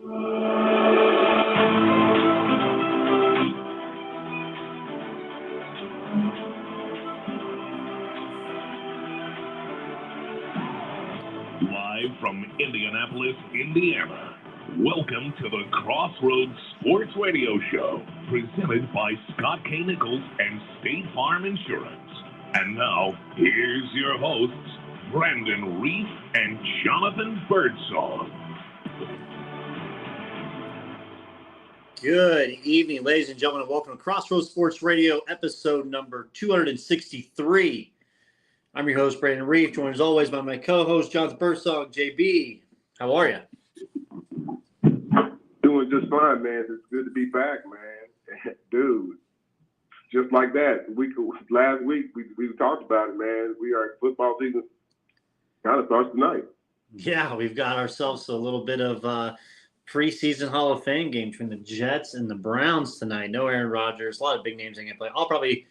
Live from Indianapolis, Indiana, welcome to the Crossroads Sports Radio Show, presented by Scott K. Nichols and State Farm Insurance. And now, here's your hosts, Brandon Reef and Jonathan Birdsong. Good evening, ladies and gentlemen, and welcome to Crossroads Sports Radio, episode number 263. I'm your host, Brandon Reef, joined as always by my co-host, Jonathan Birdsong. JB, how are you? Doing just fine, man. It's good to be back, man. Dude, just like that. Last week, we talked about it, man. Football season kind of starts tonight. Yeah, we've got ourselves a little bit of preseason Hall of Fame game between the Jets and the Browns tonight. No Aaron Rodgers, a lot of big names ain't going to play. I'll probably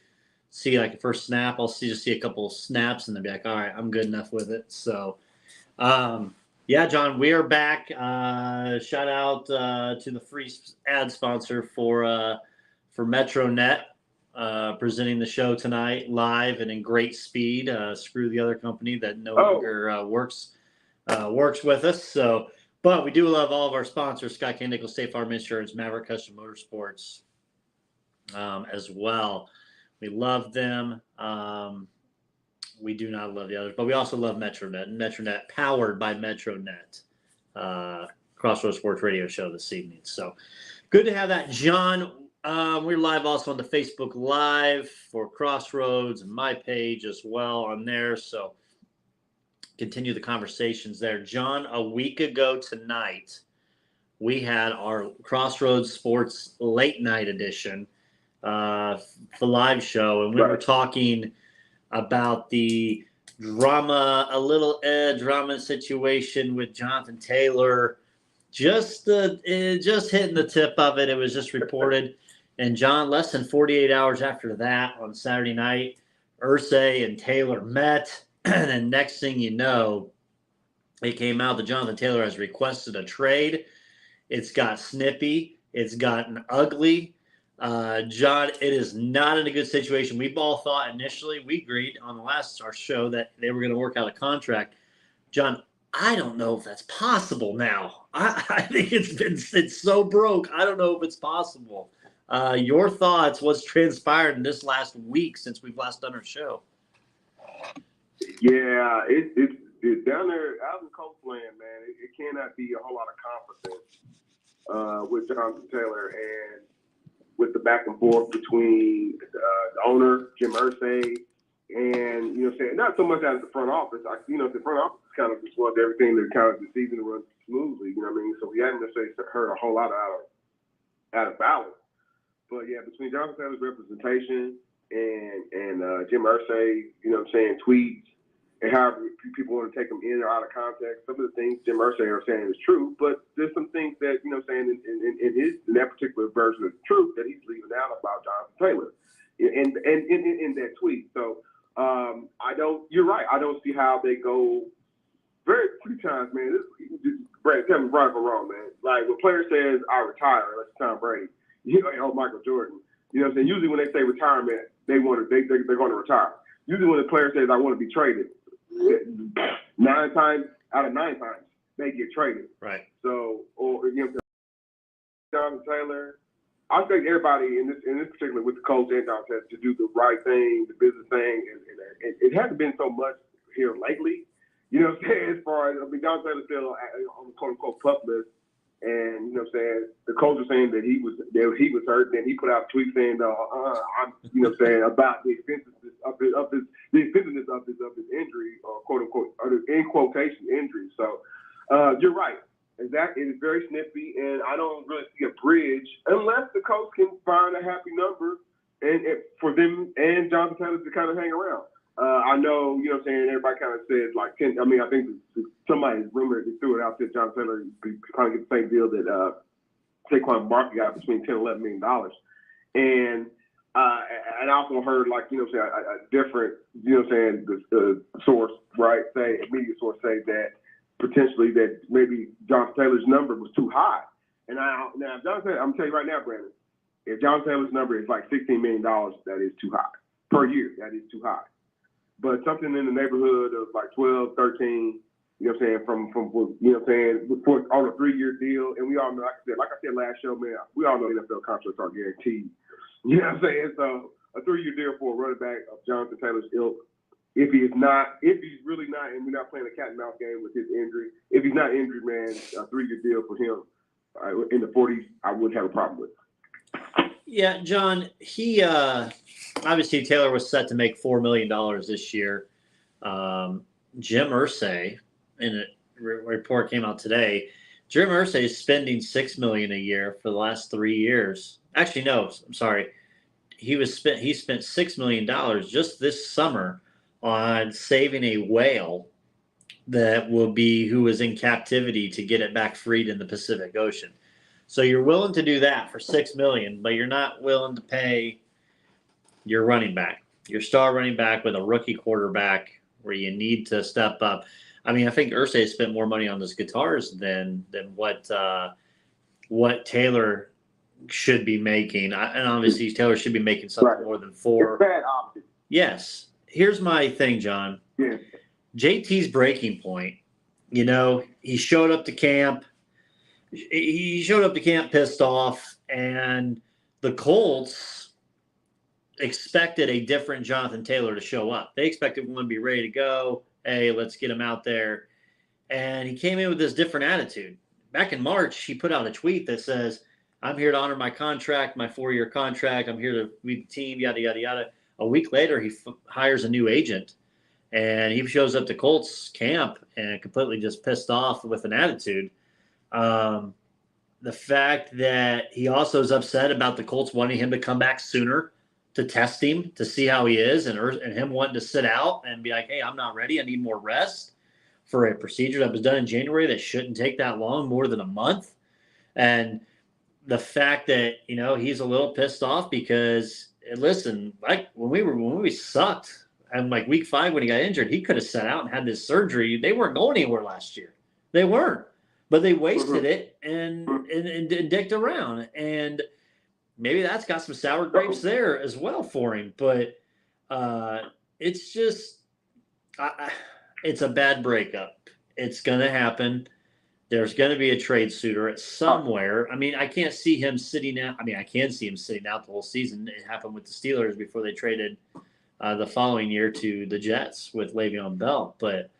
see like a first snap. I'll just see a couple of snaps and then be like, all right, I'm good enough with it. So, yeah, John, we are back. Shout out to the free ad sponsor for MetroNet presenting the show tonight live and in great speed. Screw the other company that no longer works with us. So, but we do love all of our sponsors: Scott K. Nichols, State Farm Insurance, Maverick Custom Motorsports, as well. We love them. We do not love the others, but we also love MetroNet. And MetroNet, powered by MetroNet. Crossroads Sports Radio Show this evening. So good to have that, John. We're live also on the Facebook Live for Crossroads and my page as well on there. So continue the conversations there. John, a week ago tonight, we had our Crossroads Sports Late Night Edition, the live show, and we were talking about the drama situation with Jonathan Taylor. Just hitting the tip of it. It was just reported. And John, less than 48 hours after that on Saturday night, Irsay and Taylor met. And then next thing you know, it came out that Jonathan Taylor has requested a trade. It's got snippy. It's gotten ugly. John, it is not in a good situation. We all thought initially, we agreed on our show that they were going to work out a contract. John, I don't know if that's possible now. I think it's so broke. I don't know if it's possible. Your thoughts, what's transpired in this last week since we've last done our show? Yeah, it's down there out in Coastland, man. It cannot be a whole lot of confidence with Jonathan Taylor and with the back and forth between the owner, Jim Irsay, and, saying not so much as the front office. The front office kind of just wants everything to kind of the season to run smoothly, you know what I mean? So we haven't necessarily heard a whole lot out of balance. But, yeah, between Jonathan Taylor's representation and Jim Irsay, tweets, and however people want to take them in or out of context. Some of the things Jim Irsay are saying is true, but there's some things that, in that particular version of the truth that he's leaving out about Jonathan Taylor and in that tweet. So you're right. I don't see how they go very few times, man. Brad, tell me right or wrong, man. Like when a player says, I retire, like Tom Brady, Michael Jordan, usually when they say retirement, they're going to retire. Usually when a player says, I want to be traded, 9 times out of 9 times they get traded. Right. So, Jonathan Taylor, I think everybody in this particular with the coach and Jonathan Taylor to do the right thing, the business thing, and it hasn't been so much here lately. As far as Jonathan Taylor still on the quote unquote pup list, and the coach was saying that he was hurt. Then he put out a tweet saying, about the offensiveness of his injury, or quote unquote, in quotation injury. So you're right. Exactly. It is very snippy, and I don't really see a bridge unless the coach can find a happy number and for them and Jonathan Taylor to kind of hang around. I know, everybody kind of said like 10. I mean, I think somebody rumored they threw it out that Jonathan Taylor could kind of get the same deal that Saquon Barkley got between $10 and $11 million. And I also heard like, a different, the source, right, a media source say that potentially that maybe Jonathan Taylor's number was too high. And now Jonathan Taylor, I'm gonna tell you right now, Brandon, if Jonathan Taylor's number is like $16 million, that is too high per year. That is too high. But something in the neighborhood of like 12, 13. You know what I'm saying? From you know what I'm saying, for on a 3-year deal, and we all know, like I said last show, man, we all know NFL contracts are guaranteed. You know what I'm saying? So a 3-year deal for a running back of Jonathan Taylor's ilk, if he's really not, and we're not playing a cat and mouse game with his injury, if he's not injured, man, a 3-year deal for him in the 40s, I wouldn't have a problem with. Yeah, John, he obviously Taylor was set to make $4 million this year. Jim Irsay, in a report came out today, Jim Irsay is spending $6 million a year for the last 3 years. Actually, no, I'm sorry. He spent $6 million just this summer on saving a whale who was in captivity to get it back freed in the Pacific Ocean. So you're willing to do that for $6 million, but you're not willing to pay your running back, your star running back with a rookie quarterback where you need to step up. I mean, I think Irsay spent more money on his guitars than what Taylor should be making. And obviously Taylor should be making something more than $4. It's bad option. Yes. Here's my thing, John. Yeah. JT's breaking point, he showed up to camp. He showed up to camp pissed off, and the Colts expected a different Jonathan Taylor to show up. They expected one to be ready to go. Hey, let's get him out there. And he came in with this different attitude. Back in March, he put out a tweet that says, I'm here to honor my contract, my 4-year contract. I'm here to lead the team, yada, yada, yada. A week later, he hires a new agent, and he shows up to Colts camp and completely just pissed off with an attitude. The fact that he also is upset about the Colts wanting him to come back sooner to test him, to see how he is, and him wanting to sit out and be like, hey, I'm not ready. I need more rest for a procedure that was done in January that shouldn't take that long, more than a month. And the fact that, he's a little pissed off because, listen, like when we sucked and like week 5 when he got injured, he could have sat out and had this surgery. They weren't going anywhere last year. They weren't. But they wasted it and dicked around. And maybe that's got some sour grapes there as well for him. But it's just it's a bad breakup. It's going to happen. There's going to be a trade suitor at somewhere. I mean, I can't see him sitting out. I mean, I can see him sitting out the whole season. It happened with the Steelers before they traded the following year to the Jets with Le'Veon Bell. But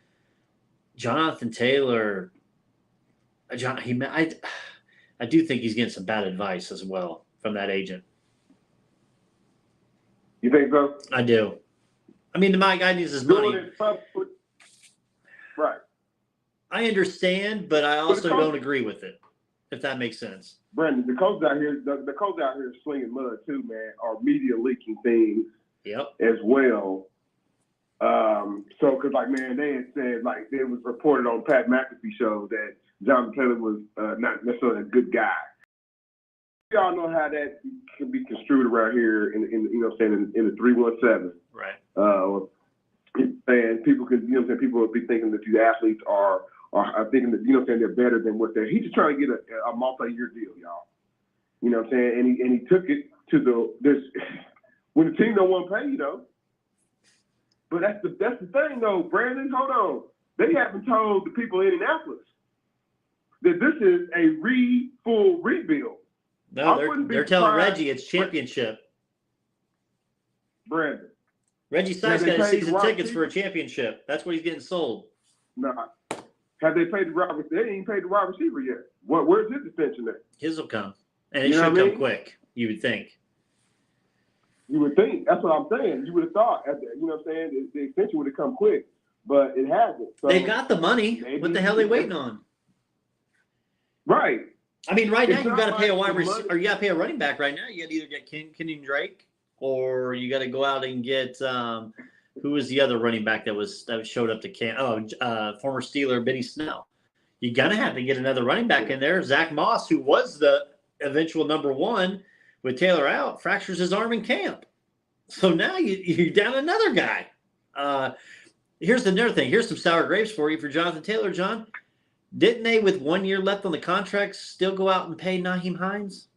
Jonathan Taylor – I do think he's getting some bad advice as well from that agent. You think so? I do. I mean, my guy needs his money. Right. I understand, but I also don't agree with it, if that makes sense. Brandon, the coach out here, the coach out here slinging mud too, man, are media leaking things as well. So, because, like, man, they had said, like, it was reported on Pat McAfee show that Jonathan Taylor was not necessarily a good guy. We all know how that can be construed around here in the 317. Right. And people could, people would be thinking that these athletes are thinking that, they're better than what they're. He's just trying to get a multi-year deal, y'all. You know what I'm saying? And he took it to when the team don't want to pay, But that's the thing, though, Brandon. Hold on. They haven't told the people in Indianapolis that this is a full rebuild. No, they're telling Reggie it's championship. Brandon. Reggie Sykes got season tickets for a championship. That's what he's getting sold. Nah. Have they paid the wide receiver? They ain't paid the wide receiver yet. Where's his extension at? His will come. And it should come quick, you would think. You would think. That's what I'm saying. You would have thought, the extension would have come quick, but it hasn't. So they've got the money. What the hell are they waiting on? Right. I mean, right now you've got to pay a wide receiver, or you got to pay a running back right now. You got to either get Kenyon Drake, or you got to go out and get who was the other running back that showed up to camp? Former Steeler Benny Snell. You're gonna have to get another running back in there. Zach Moss, who was the eventual number 1, with Taylor out, fractures his arm in camp. So now you're down another guy. Here's another thing. Here's some sour grapes for you for Jonathan Taylor, John. Didn't they, with 1 year left on the contract, still go out and pay Naheem Hines?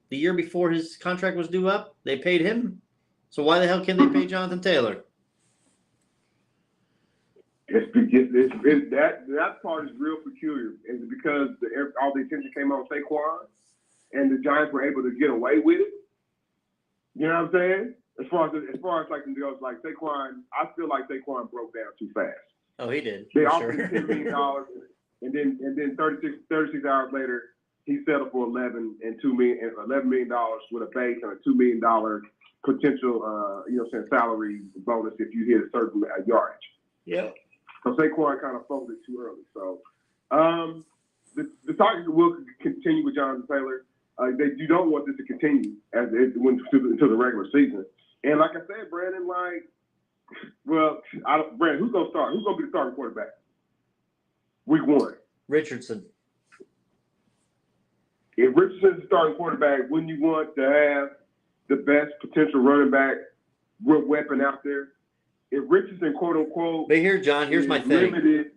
The year before his contract was due up, they paid him. So why the hell can't they pay Jonathan Taylor? That part is real peculiar. Is it because all the attention came on Saquon, and the Giants were able to get away with it? You know what I'm saying? As far as like Saquon, I feel like Saquon broke down too fast. Oh, he did. They offered him $10 million, and then 36 hours later, he settled for $11 million with a base and a $2 million potential, salary bonus if you hit a certain yardage. Yeah. So Saquon kind of folded too early. So the target will continue with Jonathan Taylor. You don't want this to continue as it went into the regular season. And like I said, Brandon, Brandon, who's gonna start? Who's gonna be the starting quarterback? Week 1. Richardson. If Richardson's the starting quarterback, wouldn't you want to have the best potential running back weapon out there? If Richardson, quote unquote, but here, John, here's my thing. Limited,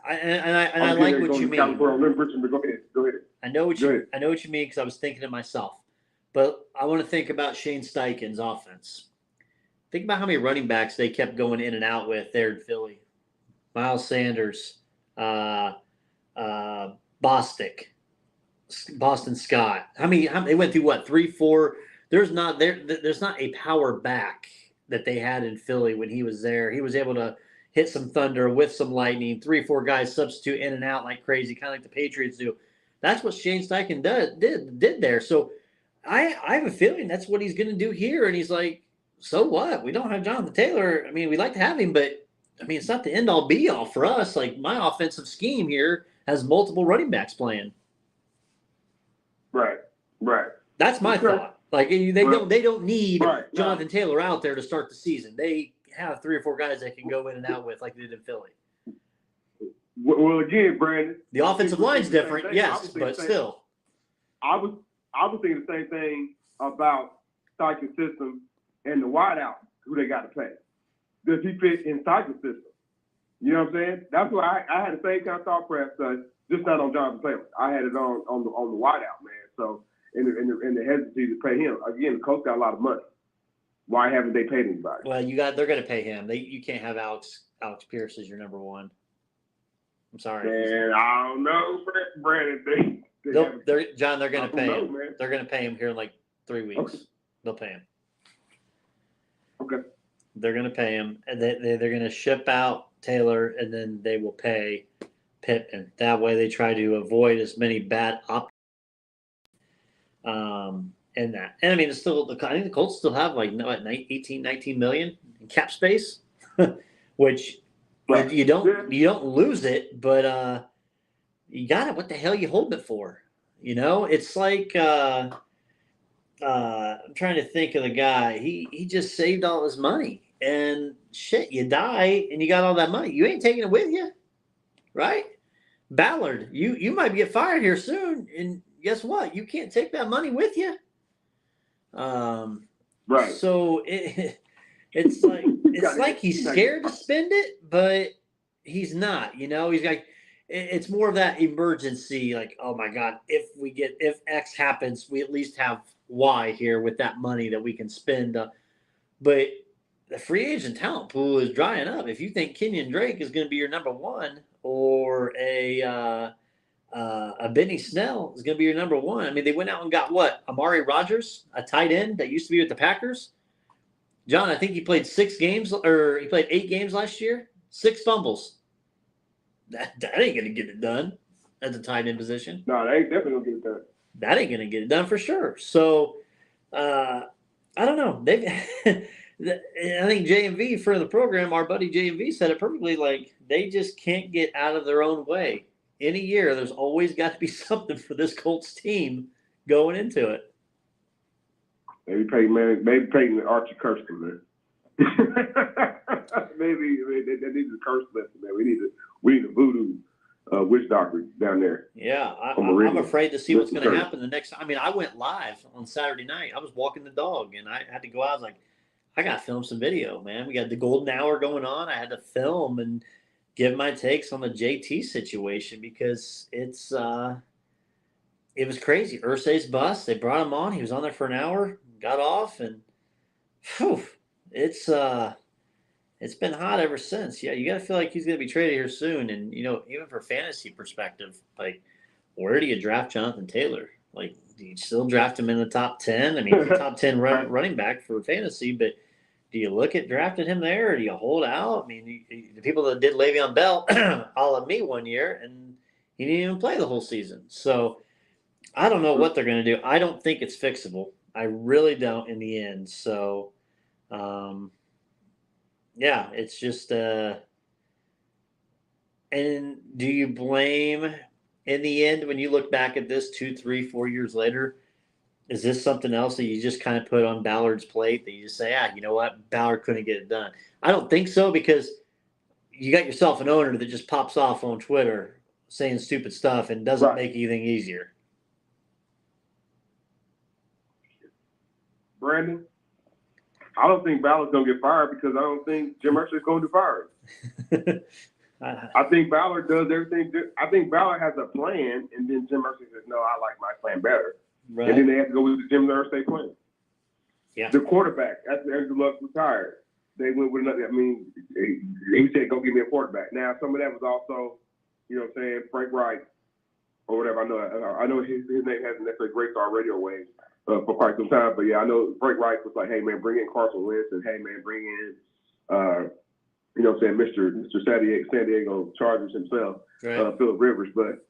I like what you mean. Go ahead. I know what you mean because I was thinking it myself. But I want to think about Shane Steichen's offense. Think about how many running backs they kept going in and out with there in Philly. Miles Sanders, Boston Scott. How many they went through what, 3, 4? There's not a power back that they had in Philly when he was there. He was able to hit some thunder with some lightning, 3, 4 guys substitute in and out like crazy, kind of like the Patriots do. That's what Shane Steichen did there. So I have a feeling that's what he's going to do here. And he's like, so what? We don't have Jonathan Taylor. I mean, we'd like to have him, but I mean, it's not the end all be all for us. Like, my offensive scheme here has multiple running backs playing. Right. That's my thought. Like, they don't need Jonathan Taylor out there to start the season. They have 3 or 4 guys they can go in and out with, like they did in Philly. Well, again, Brandon, the offensive line's different, yes, but still. I was thinking the same thing about Steichen's system and the wideout who they got to pay. Does he fit inside the system? You know what I'm saying? That's why I had the same kind of thought process, just not on Jonathan Taylor. I had it on the wideout, man. So in the hesitancy to pay him. Again, the coach got a lot of money. Why haven't they paid anybody? Well, they're going to pay him. You can't have Alex Pierce as your number 1. I'm sorry. Man, I don't know, Brandon. John, they're going to pay him. Man. They're going to pay him here in like 3 weeks. Okay. They'll pay him. Okay. They're going to pay him, and they're going to ship out Taylor, and then they will pay Pittman. That way, they try to avoid as many bad options. In that, and I mean, it's still. I think the Colts still have like 18, 19 million in cap space, which you don't lose it, but you got it. What the hell are you holding it for? You know, it's like I'm trying to think of the guy. He just saved all his money, and shit, you die and you got all that money. You ain't taking it with you, right? Ballard, you might get fired here soon, and guess what? You can't take that money with you. Right. So it's like he's scared to spend it, but he's not. You know, he's like, it's more of that emergency. Like, oh my God, if X happens, we at least have Y here with that money that we can spend. But the free agent talent pool is drying up. If you think Kenyon Drake is going to be your number 1, or a Benny Snell is going to be your number 1. I mean, they went out and got what? Amari Rodgers, a tight end that used to be with the Packers. John, I think he played 8 games last year, 6 fumbles. That ain't going to get it done at the tight end position. No, they ain't definitely going to get it done. That ain't going to get it done for sure. So, I don't know. I think JMV, for the program, our buddy JMV said it perfectly. Like, they just can't get out of their own way. In a year, there's always got to be something for this Colts team going into it. Maybe Peyton and Archie cursed him, man. Maybe they need a curse lesson, man. We need a voodoo witch doctor down there. Yeah, I'm afraid to see what's going to happen the next. I mean, I went live on Saturday night. I was walking the dog, and I had to go out. I was like, I got to film some video, man. We got the golden hour going on. I had to film, and give my takes on the JT situation because it was crazy. Irsay's bus. They brought him on. He was on there for an hour, got off, and whew, it's it's been hot ever since. Yeah, you got to feel like he's going to be traded here soon. And even for fantasy perspective, like where do you draft Jonathan Taylor? Like, do you still draft him in the top 10? I mean, he's a top 10 running back for fantasy, but do you look at drafting him there or do you hold out? I mean, the people that did Le'Veon Bell, a la me one year, and he didn't even play the whole season. So I don't know what they're going to do. I don't think it's fixable. I really don't in the end. So, yeah, it's just and do you blame in the end when you look back at this 2, 3, 4 years later? Is this something else that you just kind of put on Ballard's plate that you just say, you know what, Ballard couldn't get it done? I don't think so because you got yourself an owner that just pops off on Twitter saying stupid stuff and doesn't make anything easier. Brandon, I don't think Ballard's going to get fired because I don't think Jim Irsay's going to fire him. I think Ballard does everything. I think Ballard has a plan, and then Jim Irsay says, no, I like my plan better. Right. And then they have to go with the Jim Irsay plan. Yeah. The quarterback, after Andrew Luck retired, they went with another. I mean, he said, go give me a quarterback. Now, some of that was also, Frank Wright or whatever. I know his name hasn't necessarily graced our radio waves for quite some time, but yeah, I know Frank Wright was like, hey man, bring in Carson Wentz, and hey man, bring in, Mr. San Diego Chargers himself, right. Phillip Rivers, but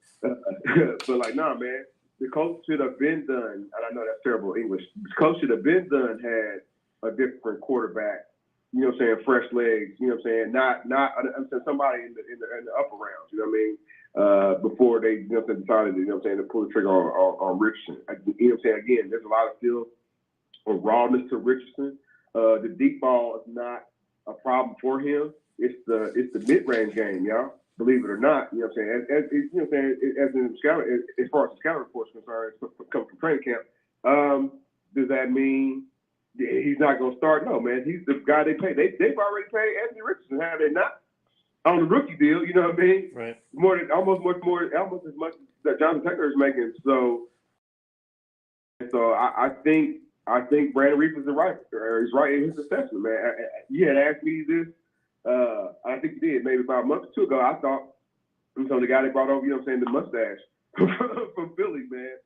like, nah, man, the coach should have been done, and I know that's terrible English. The coach should have been done had a different quarterback, fresh legs, not somebody in the upper rounds, before they, decided, to pull the trigger on Richardson. Again, there's a lot of still rawness to Richardson. The deep ball is not a problem for him. It's the mid-range game, y'all. Believe it or not, as far as the scouting report's concerned, coming from training camp, does that mean he's not going to start? No, man. He's the guy they pay. They've already paid Anthony Richardson, have they not? On the rookie deal, you know what I mean? Right. Almost as much that Jonathan Taylor is making. So I think Brandon Reeves is right. He's right in his assessment, man. You had asked me this. I think you did maybe about a month or two ago. I thought the guy they brought over, the mustache from Philly, man.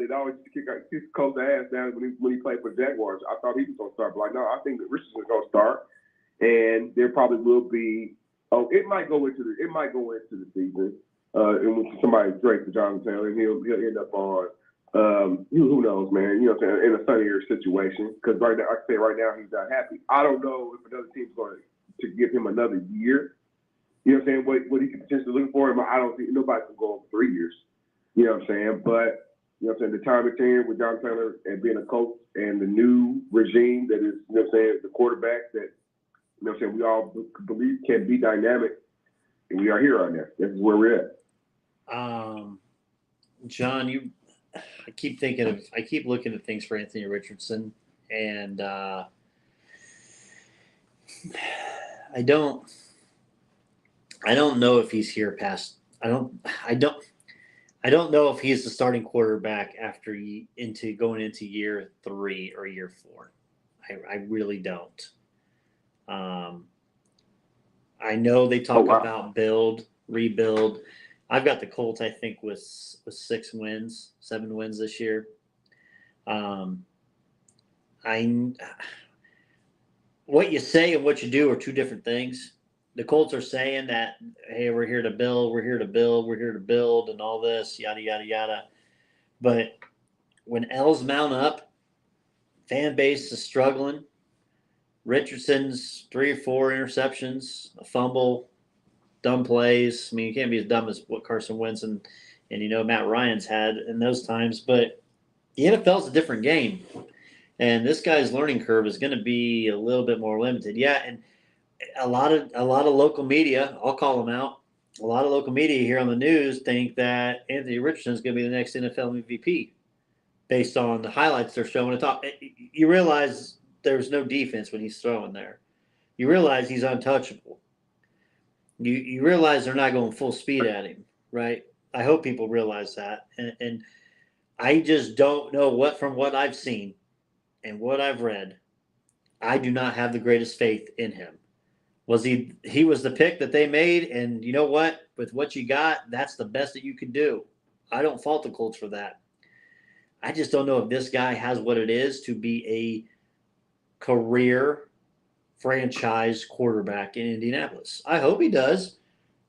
They'd always kick Coach's ass down when he played for the Jaguars. I thought he was going to start, but like, no, I think that Richardson's going to start, and there probably will be. Oh, it might go into the season, and when somebody trades for Jonathan Taylor, and he'll end up on. Who knows, man? In a sunnier situation, because right now, I can say right now he's not happy. I don't know if another team's going to give him another year. You know what I'm saying? What he could potentially look for him, I don't think nobody can go over 3 years. You know what I'm saying? But the time it's in with Jonathan Taylor and being a coach and the new regime that is, the quarterback that. We all believe can be dynamic, and we are here on there. This is where we're at. John, I keep looking at things for Anthony Richardson, and I don't know if he's here past. I don't know if he's the starting quarterback after going into year 3 or year 4. I really don't. I know they talk about rebuild. I've got the Colts, I think, with 7 wins this year. What you say and what you do are two different things. The Colts are saying that, hey, we're here to build, and all this, yada, yada, yada. But when L's mount up, fan base is struggling. Richardson's 3 or 4 interceptions, a fumble, dumb plays. I mean, you can't be as dumb as what Carson Wentz and Matt Ryan's had in those times. But the NFL's a different game, and this guy's learning curve is going to be a little bit more limited. Yeah, and a lot of local media, I'll call them out. A lot of local media here on the news think that Anthony Richardson is going to be the next NFL MVP based on the highlights they're showing. You realize there's no defense when he's throwing there. You realize he's untouchable. You realize they're not going full speed at him, right? I hope people realize that. And I just don't know from what I've seen and what I've read, I do not have the greatest faith in him. He was the pick that they made, and you know what? With what you got, that's the best that you can do. I don't fault the Colts for that. I just don't know if this guy has what it is to be a career franchise quarterback in Indianapolis. I hope he does,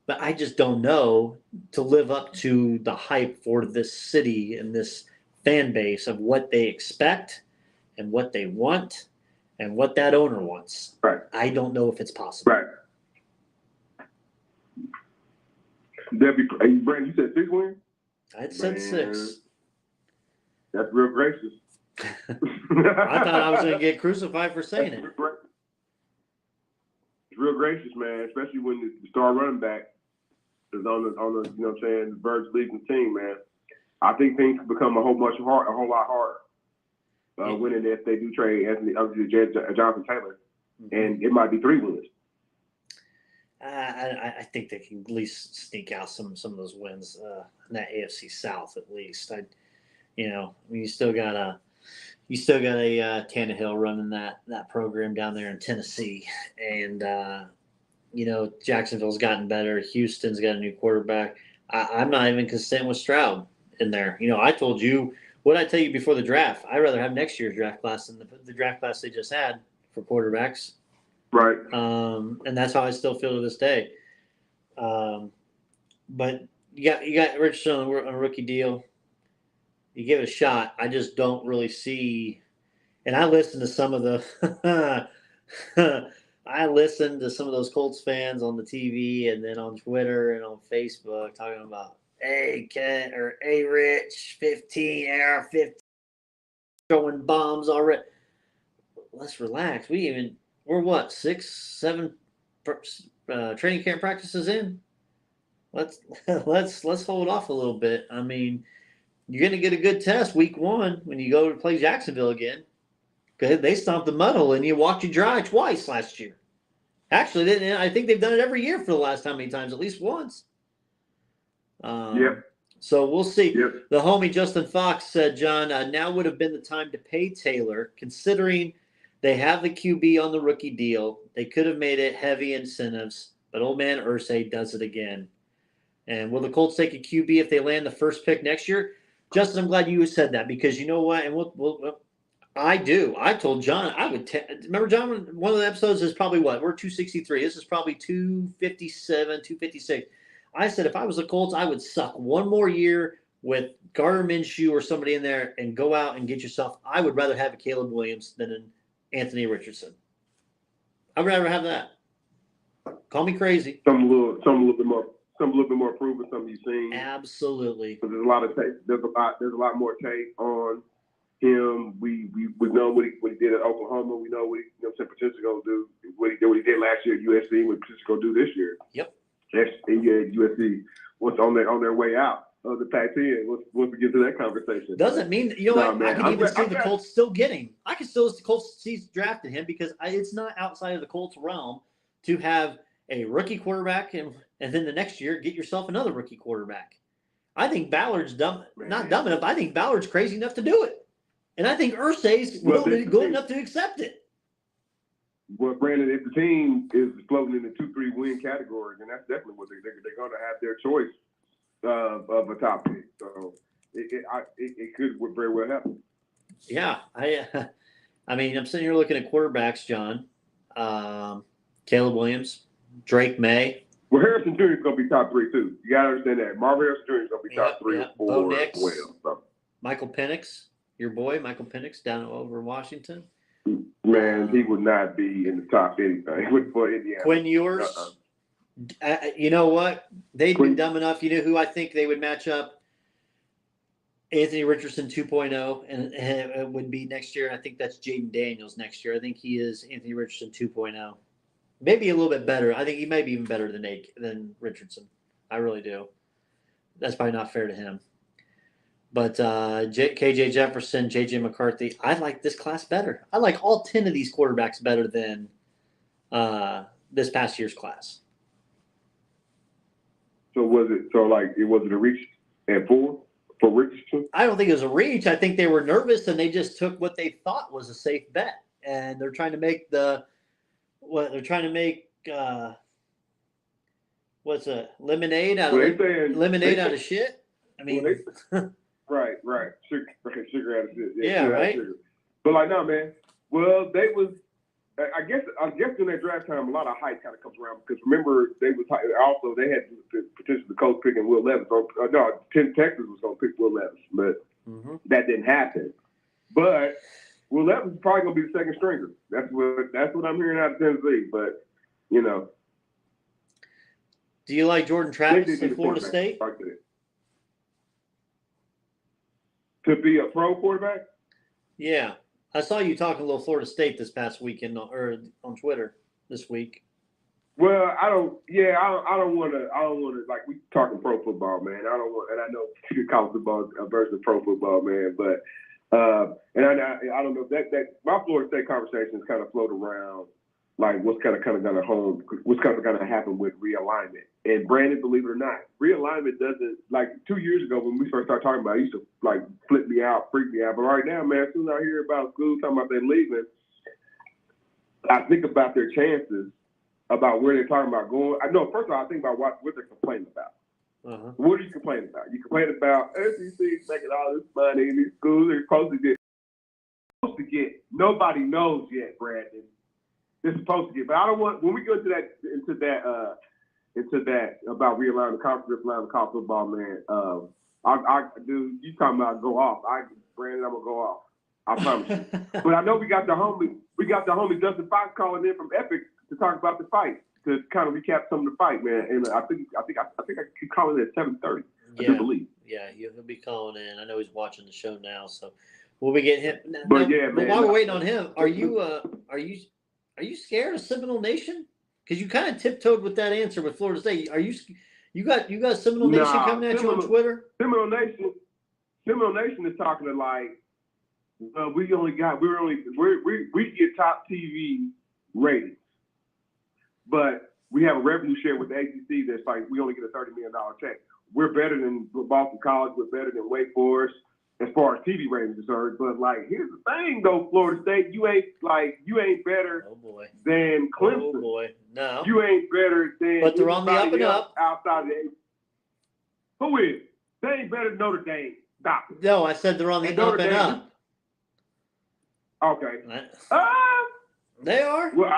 but I just don't know to live up to the hype for this city and this fan base of what they expect and what they want and what that owner wants. Right. I don't know if it's possible. Right. Brandon, you said 6 wins? I said 6. That's real gracious. I thought I was going to get crucified for saying it. It's real gracious, man, especially when the star running back is on the you know what I'm saying, the verge of leading the team, man. I think things could become a whole lot harder winning if they do trade Jonathan Taylor, and it might be 3 wins. I think they can at least sneak out some of those wins in that AFC South at least. You still got a Tannehill running that program down there in Tennessee, and Jacksonville's gotten better. Houston's got a new quarterback. I'm not even content with Stroud in there. I told you what I tell you before the draft. I'd rather have next year's draft class than the draft class they just had for quarterbacks. Right. And that's how I still feel to this day. But you got Richardson on a rookie deal. You give it a shot. I just don't really see. And I listened to some of the. I listened to some of those Colts fans on the TV and then on Twitter and on Facebook talking about, hey, Ken, or hey, Rich, 15, AR-15, throwing bombs already. Let's relax. We're what, 6, 7 training camp practices in? Let's hold off a little bit. I mean, you're going to get a good test week 1 when you go to play Jacksonville again. Because they stomped the mud hole and you walked you dry twice last year. Actually, I think they've done it every year for the last how many times? At least once. Yep. So we'll see. Yep. The homie Justin Fox said, John, now would have been the time to pay Taylor, considering they have the QB on the rookie deal. They could have made it heavy incentives, but old man Irsay does it again. And will the Colts take a QB if they land the first pick next year? Justin, I'm glad you said that because you know what? And we'll I do. I told John I would remember, John, one of the episodes is probably what? We're 263. This is probably 257, 256. I said if I was the Colts, I would suck one more year with Gardner Minshew or somebody in there and go out and get yourself. I would rather have a Caleb Williams than an Anthony Richardson. I'd rather have that. Call me crazy. Some a little bit more proven, something you've seen. Absolutely. So there's a lot of tape. There's a lot more tape on him. We know what he did at Oklahoma. We know what he potentially gonna do. What he did last year at USC. What potentially gonna do this year. Yep. USC what's on their way out of the Pac-10. Once we get to that conversation. Doesn't mean I can even see the Colts still getting. I can still see the Colts drafting him because it's not outside of the Colts realm to have a rookie quarterback and then the next year get yourself another rookie quarterback. I think Ballard's not dumb enough. I think Ballard's crazy enough to do it, and I think Irsay's good enough to accept it. Well, Brandon, if the team is floating in the 2-3 win category, then that's definitely what they're going to have their choice of a top pick. So it could very well happen. Yeah, I mean, I'm sitting here looking at quarterbacks, John. Caleb Williams, Drake May. Well, Harrison Jr. is going to be top 3 too. You got to understand that. Marvin Harrison Jr. is going to be top 3 or 4 Bo Nix, as well. So. Michael Penix, your boy, Michael Penix down over in Washington. Man, he would not be in the top anything for Indiana. Quinn Ewers. You know what? They'd be dumb enough. You know who I think they would match up? Anthony Richardson 2.0, and it would be next year. I think that's Jaden Daniels next year. I think he is Anthony Richardson 2.0. Maybe a little bit better. I think he might be even better than Richardson. I really do. That's probably not fair to him. But KJ Jefferson, JJ McCarthy, I like this class better. I like all 10 of these quarterbacks better than this past year's class. So was it a reach at 4 for Richardson? I don't think it was a reach. I think they were nervous and they just took what they thought was a safe bet, and they're trying to make what's a lemonade out of shit. I mean, right. Sugar out of shit. Yeah, right. Sugar. But like, no, man. Well, they was. I guess in that draft time, a lot of hype kind of comes around because remember they had the potential the coach picking Will Levis. Texas was going to pick Will Levis, but that didn't happen. But Will Levis is probably going to be the second stringer. That's what I'm hearing out of Tennessee. But you know, do you like Jordan Travis at Florida State? To be a pro quarterback? Yeah. I saw you talking a little Florida State this past weekend or on Twitter this week. Well, I don't want to like we talking pro football, man. I don't want, and I know college football is a version of pro football, man. But and I don't know that my Florida State conversations kind of float around like what's kind of going to happen with realignment. And Brandon, believe it or not, realignment doesn't, like 2 years ago when we first started talking about it, used to like flip me out, freak me out. But right now, man, as soon as I hear about school talking about they leaving, I think about their chances, about where they're talking about going. I know, first of all, I think about what they're complaining about. Uh-huh. What are you complaining about? You complain about SEC making all this money in these schools they're supposed to get. Nobody knows yet, Brandon. They're supposed to get, but I don't want, when we go into that about realigning the conference, realigning the college football, man. Dude, you talking about go off? Brandon, I'm gonna go off. I promise you. But I know we got the homie Justin Fox calling in from Epic to talk about the fight, to kind of recap some of the fight, man. And I think I keep calling it at 7:30. I do believe. Yeah, he'll be calling in. I know he's watching the show now, so we'll be getting him. But while we're waiting on him, are you scared of Seminole Nation? Because you kind of tiptoed with that answer with Florida State. Are you got Seminole Nation coming at you on Twitter? Seminole Nation is talking to like, we get top TV ratings, but we have a revenue share with the ACC that's like we only get a $30 million check. We're better than Boston College. We're better than Wake Forest as far as TV ratings is concerned. But like, here's the thing though, Florida State, you ain't better than Clemson. Oh boy, no. You ain't better than. But they're on the up and up. Outside of the ACC. Who is? They ain't better than Notre Dame. Stop it. No, I said they're on the up and up. Okay. They are. Well,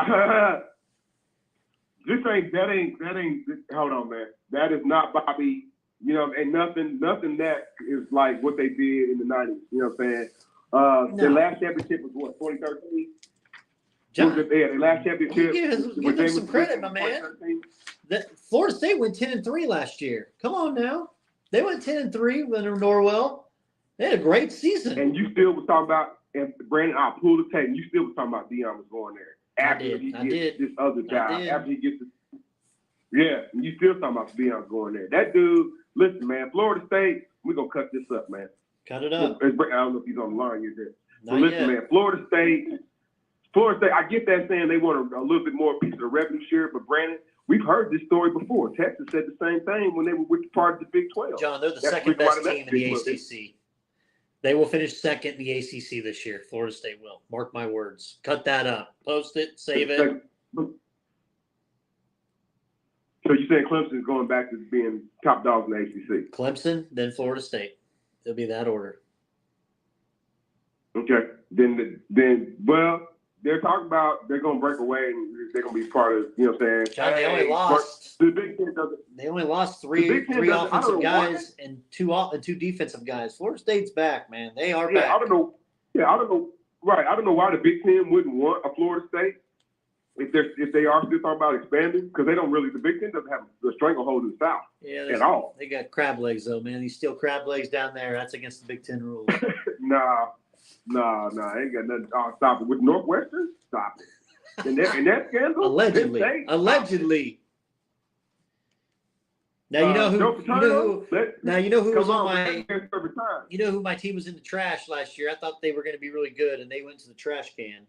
that ain't. Hold on, man. That is not Bobby. You know, and nothing that is like what they did in the 90s. You know what I'm saying? Their last championship was what, 2013? John, their last championship. Give them some credit, my man. Florida State went 10-3 last year. Come on now. They went 10-3 under Norwell. They had a great season. And you still was talking about, and Brandon, I'll pull the tape, and you still was talking about Deion was going there. After he gets this other job. After he gets this. Yeah, and you still talking about Deion going there. That dude, listen, man, Florida State, we're going to cut this up, man. Cut it up. I don't know if he's on the line yet. But listen, man, Florida State, I get that saying they want a little bit more piece of the revenue share, but Brandon, we've heard this story before. Texas said the same thing when they were with part of the Big 12. John, they're the second best team in the ACC. They will finish second in the ACC this year. Florida State will. Mark my words. Cut that up. Post it. Save it. So you're saying Clemson is going back to being top dogs in the ACC? Clemson, then Florida State. It'll be that order. Okay. Then well, they're talking about they're going to break away and they're going to be part of, you know what I'm saying? John, they only lost. The Big Ten doesn't. They only lost three offensive guys and two defensive guys. Florida State's back, man. They are back. I don't know. Right. I don't know why the Big Ten wouldn't want a Florida State if they are still talking about expanding, because they don't really. The Big Ten doesn't have the stranglehold in the South at all. They got crab legs though, man. You steal crab legs down there. That's against the Big Ten rules. Nah. I ain't got nothing. Stop it with Northwestern. Stop it. And that scandal. Allegedly. Now you know who was on my. You know who my team was in the trash last year. I thought they were going to be really good, and they went to the trash can.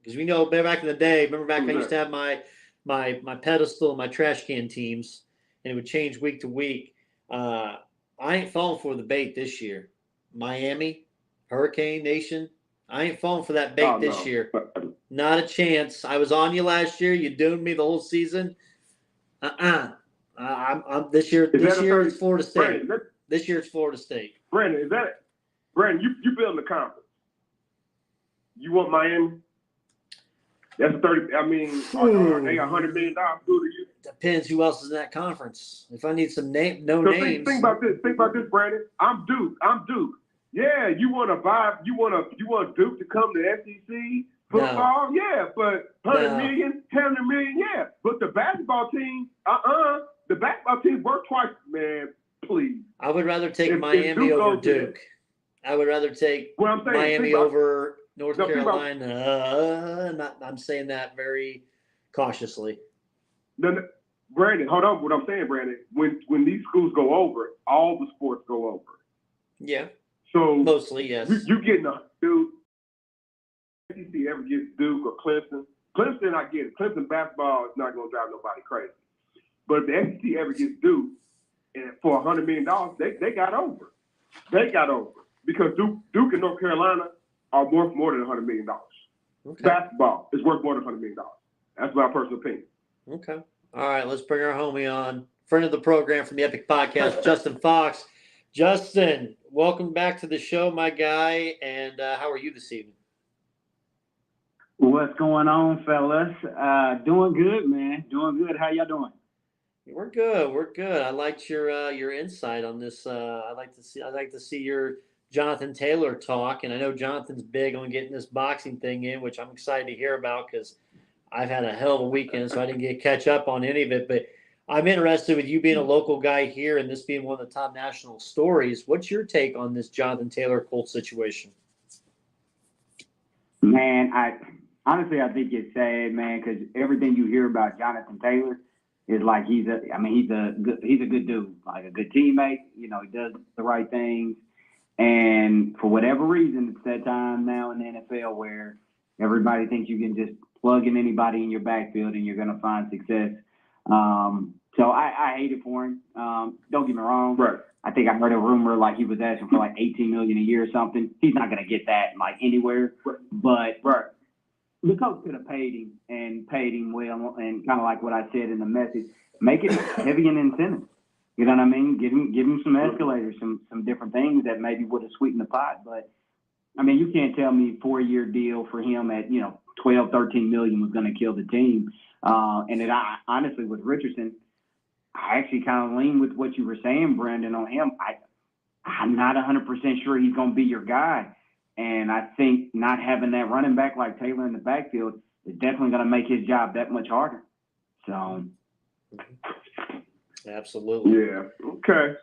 Because we know back in the day. Remember back I used to have my pedestal, my trash can teams, and it would change week to week. I ain't falling for the bait this year. Miami, Hurricane Nation, I ain't falling for that bait this year. Not a chance. I was on you last year. You doomed me the whole season. I'm this year. This year it's Florida State. This year it's Florida State. Brandon, Brandon, you building the conference. You want Miami? That's 30. I mean, they got $100 million due to you. Depends who else is in that conference. If I need some names. Think about this. Think about this, Brandon. I'm Duke. Yeah, you want to buy? You want Duke to come to SEC football? No. Yeah, but $100 million, yeah. But the basketball team, the basketball team work twice, man. Please. I would rather take Miami over Duke. I would rather take Miami over North Carolina. I'm saying that very cautiously. Brandon, hold on. What I'm saying, Brandon, when these schools go over, all the sports go over. Yeah. So mostly, yes. You getting a dude. SEC ever gets Duke or Clemson? Clemson, I get it. Clemson basketball is not going to drive nobody crazy. But if the SEC ever gets Duke, and for $100 million, they got over. They got over because Duke and North Carolina are worth more than $100 million. Okay. Basketball is worth more than $100 million. That's my personal opinion. Okay. All right, let's bring our homie on. Friend of the program from the Epic Podcast, Justin Fox. Justin, welcome back to the show, my guy. And how are you this evening? What's going on, fellas? Doing good, man. Doing good. How y'all doing? We're good. We're good. I liked your insight on this. I'd like to see your Jonathan Taylor talk, and I know Jonathan's big on getting this boxing thing in, which I'm excited to hear about because I've had a hell of a weekend, so I didn't get to catch up on any of it. But I'm interested with you being a local guy here and this being one of the top national stories. What's your take on this Jonathan Taylor Colt situation? Man, I think it's sad, man, because everything you hear about Jonathan Taylor is like he's a good dude, like a good teammate. You know, he does the right things. And for whatever reason, it's that time now in the NFL where everybody thinks you can just plug in anybody in your backfield and you're going to find success. So I hate it for him. Don't get me wrong. Right. I think I heard a rumor like he was asking for like $18 million a year or something. He's not going to get that like anywhere. But the coach could have paid him well, and kind of like what I said in the message, make it heavy in incentives. You know what I mean? Give him some escalators, some different things that maybe would have sweetened the pot. But I mean, you can't tell me 4-year deal for him at 12, 13 million was going to kill the team. And honestly, with Richardson, I actually kind of lean with what you were saying, Brandon, on him. I'm not 100% sure he's going to be your guy. And I think not having that running back like Taylor in the backfield is definitely going to make his job that much harder. So. Absolutely. Yeah. Okay.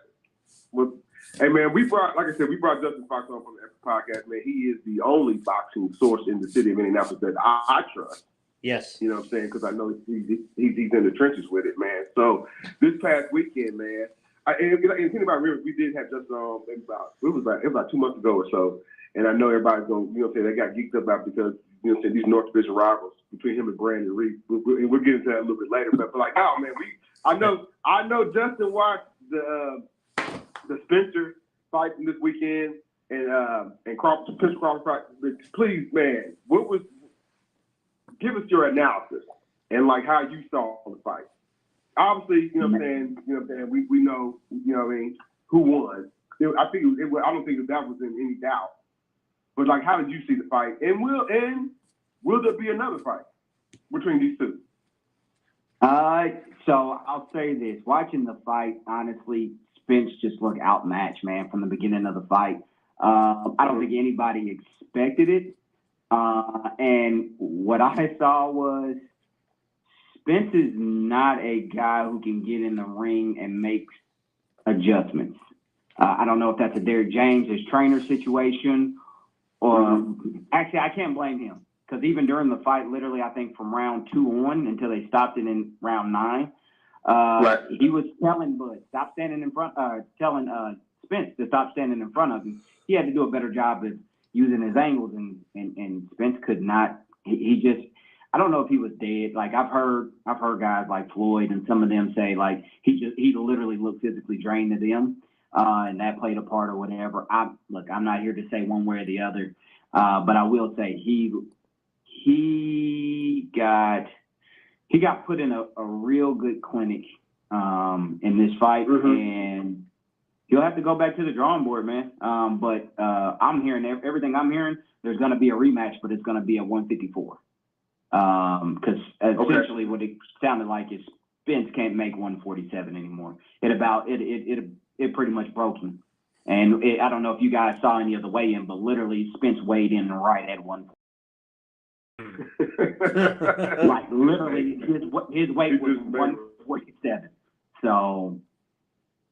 Well, hey, man, we brought Justin Fox on from the Epic Podcast, man. He is the only boxing source in the city of Indianapolis that I trust. Yes. You know what I'm saying? Because I know he's in the trenches with it, man. So this past weekend, man, and think about Rivers, we did have Justin on it was about 2 months ago or so. And I know everybody's going, they got geeked up about because, these North Division rivals between him and Brandon Reed. We'll get into that a little bit later. But like, oh man, I know Justin watched the Spencer fight this weekend and Spencer Crawford fight. But please, man, give us your analysis and like how you saw the fight. Obviously, we know, who won. I don't think that was in any doubt. But like, how did you see the fight? And will there be another fight between these two? So I'll say this: watching the fight, honestly, Spence just looked outmatched, man, from the beginning of the fight. I don't think anybody expected it. And what I saw was Spence is not a guy who can get in the ring and make adjustments. I don't know if that's a Derrick James, his trainer situation, or actually I can't blame him because even during the fight, literally I think from round 2 on until they stopped it in round 9, he was telling Bud, stop standing in front, telling Spence to stop standing in front of him. He had to do a better job of using his angles, and Spence could not. He just, I don't know if he was dead. Like I've heard guys like Floyd and some of them say like he literally looked physically drained to them, and that played a part or whatever. I'm not here to say one way or the other, but I will say he got put in a real good clinic in this fight, and he'll have to go back to the drawing board, man. But I'm hearing everything I'm hearing. There's going to be a rematch, but it's going to be at 154. Because essentially what it sounded like is Spence can't make 147 anymore. It pretty much broke him. And I don't know if you guys saw any of the weigh-in, but literally Spence weighed in right at 1. Like literally, his weight was 147. So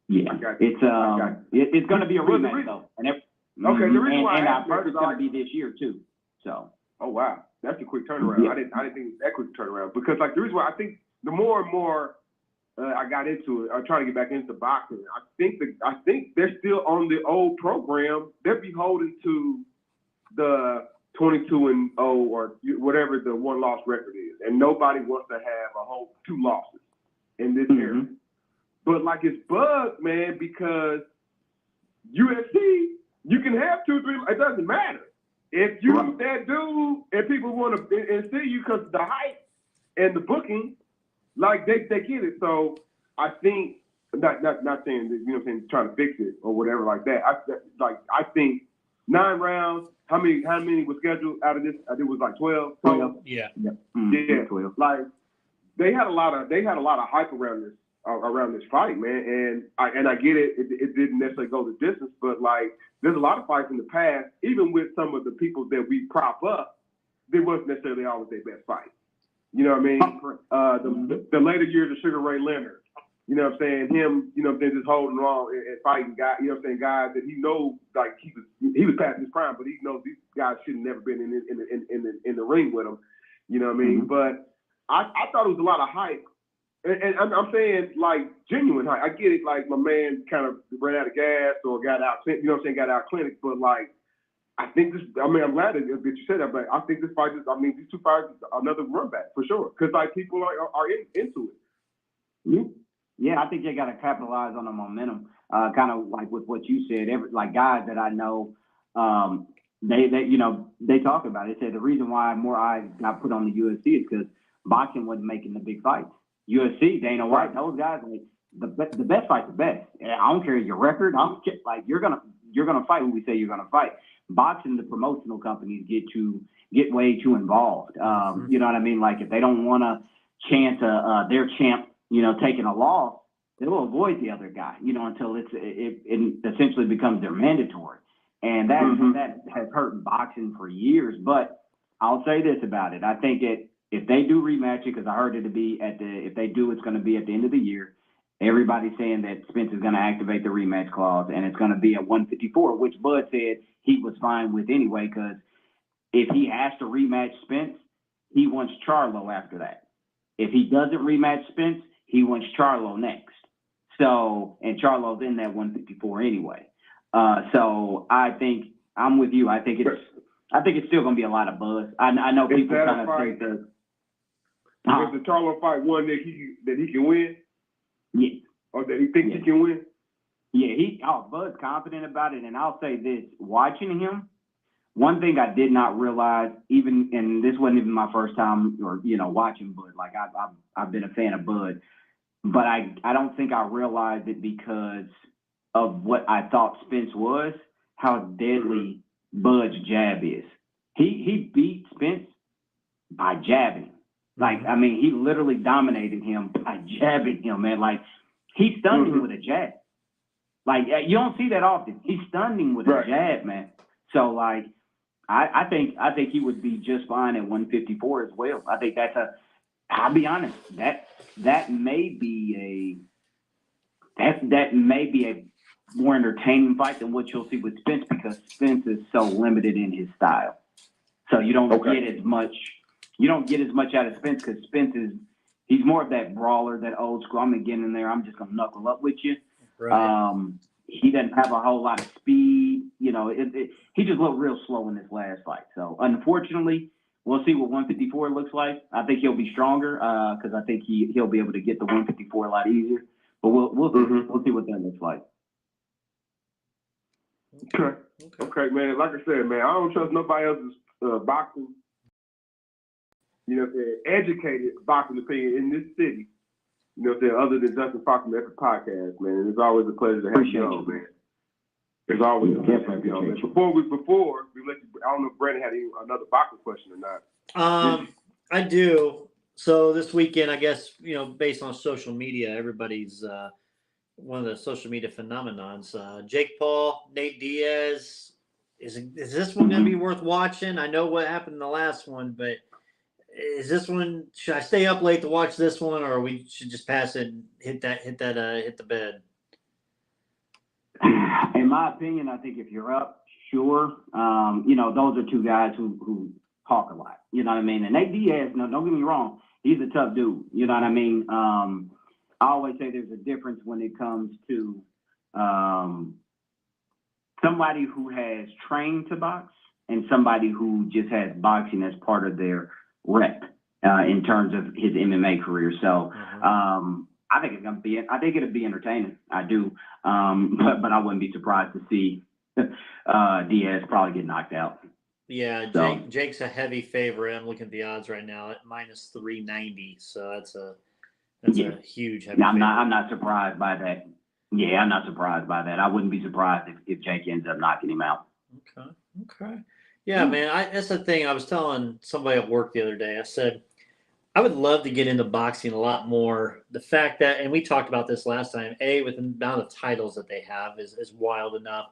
yeah, it's going to be a rematch though. And the reason why I've heard it's going to be this year too. So. Oh wow, that's a quick turnaround. Yeah. I didn't think it was that quick turnaround because like the reason why I think the more and more I got into it, I'm trying to get back into boxing. I think they're still on the old program. They're beholden to the 22-0 or whatever the one loss record is, and nobody wants to have a whole 2 losses in this era. But like it's bugged, man, because UFC you can have 2, 3. It doesn't matter. If you that dude and people want to and see you because the hype and the booking, like they get it. So I think not saying that, you know what I'm saying, trying to fix it or whatever like that. I think 9 rounds. How many was scheduled out of this? I think it was like 12. 12. Yeah. Yeah. 12. Like they had a lot of hype around this fight, man. And I get it. It didn't necessarily go the distance, but like there's a lot of fights in the past, even with some of the people that we prop up, they wasn't necessarily always their best fight. You know what I mean? The later years of Sugar Ray Leonard, you know what I'm saying? Him, you know what I'm saying, just holding on and fighting guys, you know what I'm saying, guys that he knows like he was past his prime, but he knows these guys should have never been in the ring with him. You know what I mean? But I thought it was a lot of hype. And I'm saying, like, genuine hype. I get it, like, my man kind of ran out of gas or got out, you know what I'm saying, got out clinic. But, like, I think I'm glad that you said that, but I think this fight these 2 fights is another run back for sure. Because, like, people are into it. Yeah, I think they got to capitalize on the momentum. Kind of like with what you said, like guys that I know, they talk about it. They said the reason why more eyes got put on the UFC is because boxing wasn't making the big fights. UFC, Dana White, those guys, like the best fight's the best. I don't care your record. I don't care, like you're gonna fight when we say you're gonna fight. Boxing, the promotional companies get way too involved. You know what I mean? Like if they don't want to chance their champ, you know, taking a loss, they'll avoid the other guy, you know, until it essentially becomes their mandatory. And that has hurt boxing for years. But I'll say this about it. I think if they do rematch it, because I heard it to be if they do, it's going to be at the end of the year. Everybody's saying that Spence is going to activate the rematch clause, and it's going to be at 154, which Bud said he was fine with anyway, because if he has to rematch Spence, he wants Charlo after that. If he doesn't rematch Spence, he wants Charlo next. So, and Charlo's in that 154 anyway. So I think I'm with you. I think it's still going to be a lot of buzz. I know people kind of think that. Is the Charlo fight one that he can win? Yeah. Or that he thinks he can win? Yeah, Bud's confident about it. And I'll say this, watching him, one thing I did not realize, and this wasn't even my first time or, you know, watching Bud. Like I've been a fan of Bud, but I don't think I realized it because of what I thought Spence was, how deadly Bud's jab is. He beat Spence by jabbing. Like, I mean, he literally dominated him by jabbing him, man. Like, he stunned him with a jab. Like, you don't see that often. He stunned him with a jab, man. So, like, I think he would be just fine at 154 as well. I think I'll be honest, that may be a more entertaining fight than what you'll see with Spence, because Spence is so limited in his style. So you don't get as much. You don't get as much out of Spence because he's more of that brawler, that old school. I'm gonna get in there. I'm just gonna knuckle up with you. Right. He doesn't have a whole lot of speed. You know, he just looked real slow in this last fight. So unfortunately, We'll see what 154 looks like. I think he'll be stronger because I think he'll be able to get the 154 a lot easier. But we'll see what that looks like. Okay, man. Like I said, man, I don't trust nobody else's boxing. You know, educated boxing opinion in this city. You know, other than Justin Fox from Epic Podcast, man. And it's always a pleasure to have you on, man. It's always a pleasure to have you on, man. Before we let you, I don't know if Brandon had another boxing question or not. I do. So this weekend, I guess, based on social media, everybody's one of the social media phenomenons. Jake Paul, Nate Diaz. Is this one going to be worth watching? I know what happened in the last one, but is this one? Should I stay up late to watch this one, or we should just pass it and hit the bed? In my opinion, I think if you're up, sure. Those are two guys who talk a lot. You know what I mean? And Nate Diaz, no, don't get me wrong, he's a tough dude. You know what I mean? I always say there's a difference when it comes to somebody who has trained to box and somebody who just has boxing as part of their rep in terms of his MMA career. So I think it'll be entertaining. I do, but I wouldn't be surprised to see Diaz probably get knocked out. Yeah, Jake's a heavy favorite. I'm looking at the odds right now at minus 390. So that's a huge heavy. I'm not surprised by that. Yeah, I'm not surprised by that. I wouldn't be surprised if Jake ends up knocking him out. Okay. Yeah, man. That's the thing. I was telling somebody at work the other day. I said I would love to get into boxing a lot more. The fact that, and we talked about this last time, A, with the amount of titles that they have is wild enough.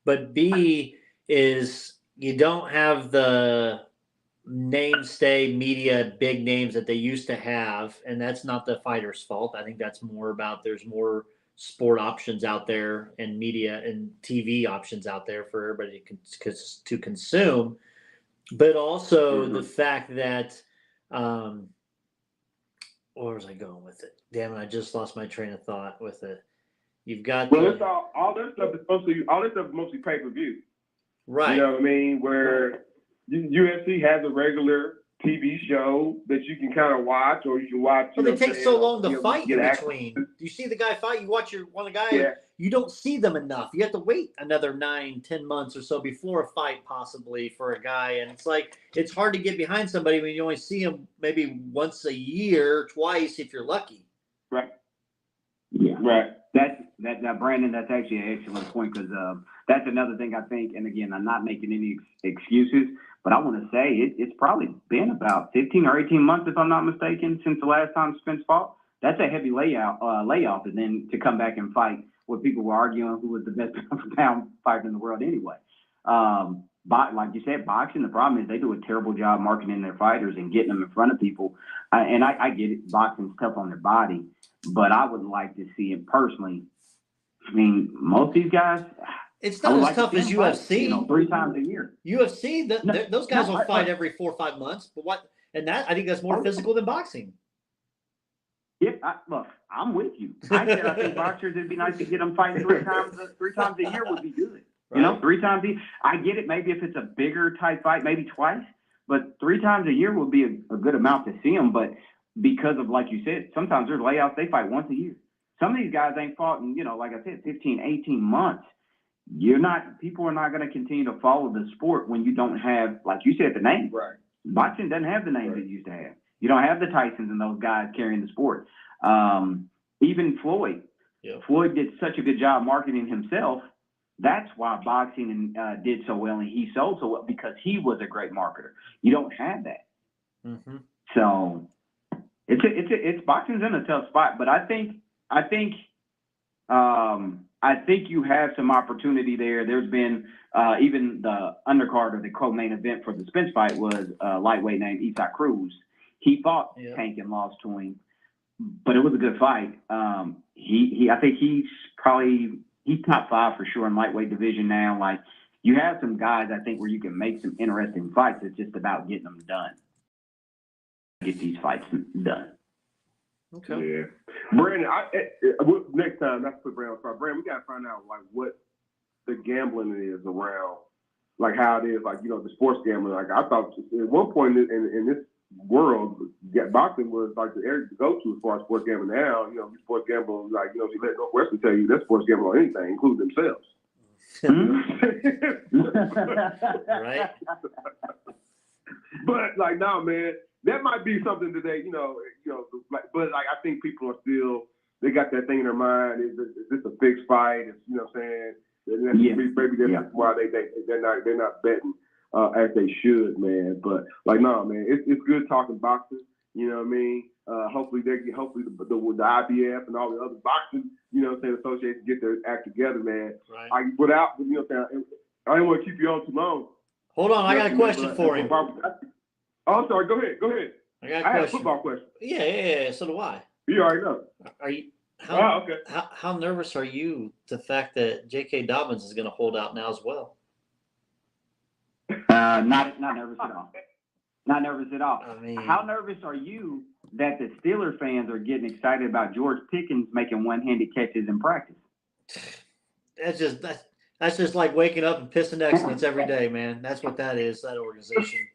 But B is you don't have the mainstay media big names that they used to have, and that's not the fighter's fault. I think that's more about there's more sport options out there and media and TV options out there for everybody to consume. But also the fact that where was I going with it? Damn it, I just lost my train of thought with it. You've got it's all that stuff is mostly pay-per-view. Right. You know what I mean? Where UFC has a regular TV show that you can kind of watch, or you can watch. Well, they take so long to fight in between. You see the guy fight, you watch one guy, you don't see them enough. You have to wait another 9-10 months or so before a fight, possibly for a guy, and it's hard to get behind somebody when you only see him maybe once a year, twice if you're lucky. Right. Yeah. Right. That Brandon, that's actually an excellent point because that's another thing I think. And again, I'm not making any excuses, but I want to say it's probably been about 15 or 18 months, if I'm not mistaken, since the last time Spence fought. That's a heavy layoff, and then to come back and fight where people were arguing who was the best pound fighter in the world anyway. Like you said, boxing, the problem is they do a terrible job marketing their fighters and getting them in front of people. And I get it, boxing's tough on their body, but I would like to see it personally. I mean, most of these guys. It's not as tough as UFC. Fight, 3 times a year. UFC, those guys will fight every 4 or 5 months. But what? And that I think that's more physical than boxing. Yeah, look, I'm with you. I think boxers, it'd be nice to get them fighting 3 times a year would be good. Right. 3 times a year. I get it. Maybe if it's a bigger type fight, maybe twice. But 3 times a year would be a good amount to see them. But because of, like you said, sometimes there's layouts, they fight once a year. Some of these guys ain't fought in, like I said, 15, 18 months. People are not going to continue to follow the sport when you don't have, like you said, the name. Right. Boxing doesn't have the name it used to have. You don't have the Tysons and those guys carrying the sport. Even Floyd. Yeah. Floyd did such a good job marketing himself. That's why boxing did so well and he sold so well, because he was a great marketer. You don't have that. Mm-hmm. So it's boxing's in a tough spot, but I think you have some opportunity there. There's been even the undercard or the co-main event for the Spence fight was a lightweight named Isaac Cruz. He fought Tank and lost to him, but it was a good fight. I think he's top 5 for sure in lightweight division now. Like, you have some guys I think where you can make some interesting fights. It's just about getting them done. Get these fights done. Okay. Yeah, Brandon. Next time, not to put Brandon on spot. Brandon, we gotta find out like what the gambling is around like how it is, like, you know, the sports gambling. Like I thought at one point in this world, boxing was like the area to go to as far as sports gambling. Now, you know, sports gambling, like, you know, if you let Northwestern tell you they're sports gambling on anything, including themselves. Right. But like, no, man, that might be something that they, you know, like, but like, I think people are still, they got that thing in their mind. Is this a fixed fight? It's, you know what I'm saying? And maybe that's why they're not betting as they should, man. But like, no, man, it's good talking boxing. You know what I mean? Hopefully the IBF and all the other boxing, you know what I'm saying, associations get their act together, man. Right. Without, you know what I'm saying, I don't want to keep you on too long. Hold on, I got a question for him. Oh, I'm sorry. Go ahead. I have a football question. Yeah. So do I. You already know. Are you? Okay. How nervous are you the fact that J.K. Dobbins is going to hold out now as well? Not nervous at all. Not nervous at all. I mean, how nervous are you that the Steelers fans are getting excited about George Pickens making one-handed catches in practice? That's just like waking up and pissing excellence every day, man. That's what that is, that organization.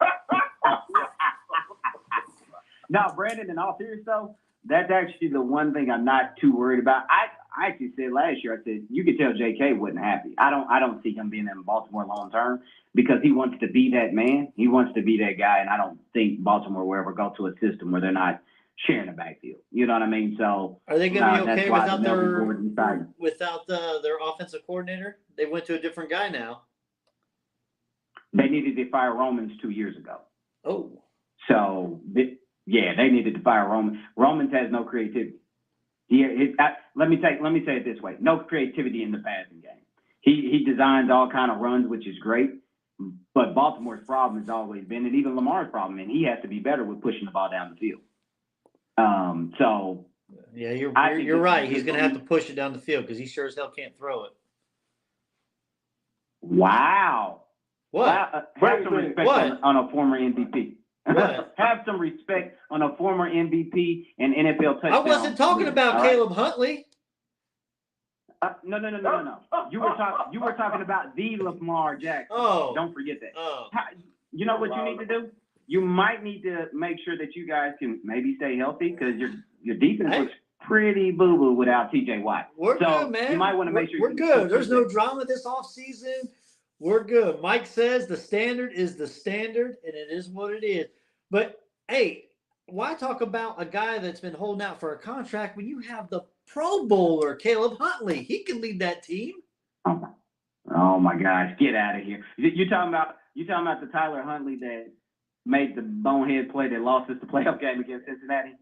No, Brandon, in all seriousness, though, that's actually the one thing I'm not too worried about. I actually said last year, I said, you could tell JK wasn't happy. I don't see him being in Baltimore long term because he wants to be that man. He wants to be that guy, and I don't think Baltimore will ever go to a system where they're not sharing a backfield. You know what I mean? So are they going to be okay without their offensive coordinator? They went to a different guy now. They needed to fire Romans 2 years ago. Oh. So, they needed to fire Romans. Romans has no creativity. Let me say it this way: no creativity in the passing game. He designs all kind of runs, which is great. But Baltimore's problem has always been, and even Lamar's problem, and he has to be better with pushing the ball down the field. Yeah, you're right. He's going to have to push it down the field because he sure as hell can't throw it. Wow. What? Have some respect on a former MVP. What? Have some respect on a former MVP and NFL touchdown. I wasn't talking about Caleb Huntley. No. You were talking about the Lamar Jackson. Oh. Don't forget that. Oh. You know what you need to do? You might need to make sure that you guys can maybe stay healthy because your defense looks pretty boo-boo without TJ Watt. We're good, man. You might want to make sure we're good. There's no drama this offseason. We're good. Mike says the standard is the standard, and it is what it is. But, hey, why talk about a guy that's been holding out for a contract when you have the Pro Bowler, Caleb Huntley? He can lead that team. Oh my gosh, get out of here. You talking about the Tyler Huntley that made the bonehead play that lost us the playoff game against Cincinnati?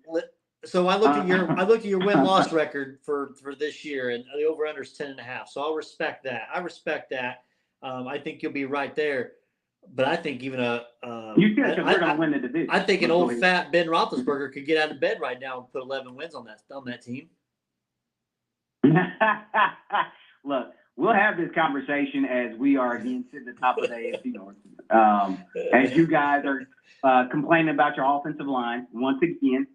So I looked at your win-loss record for this year, and the over/under is 10.5. So I'll respect that. I think you'll be right there. But I think even you said because we're going to win the division. I think an old fat Ben Roethlisberger could get out of bed right now and put 11 wins on that team. Look, we'll have this conversation as we are again sitting at the top of the AFC North. As you guys are complaining about your offensive line once again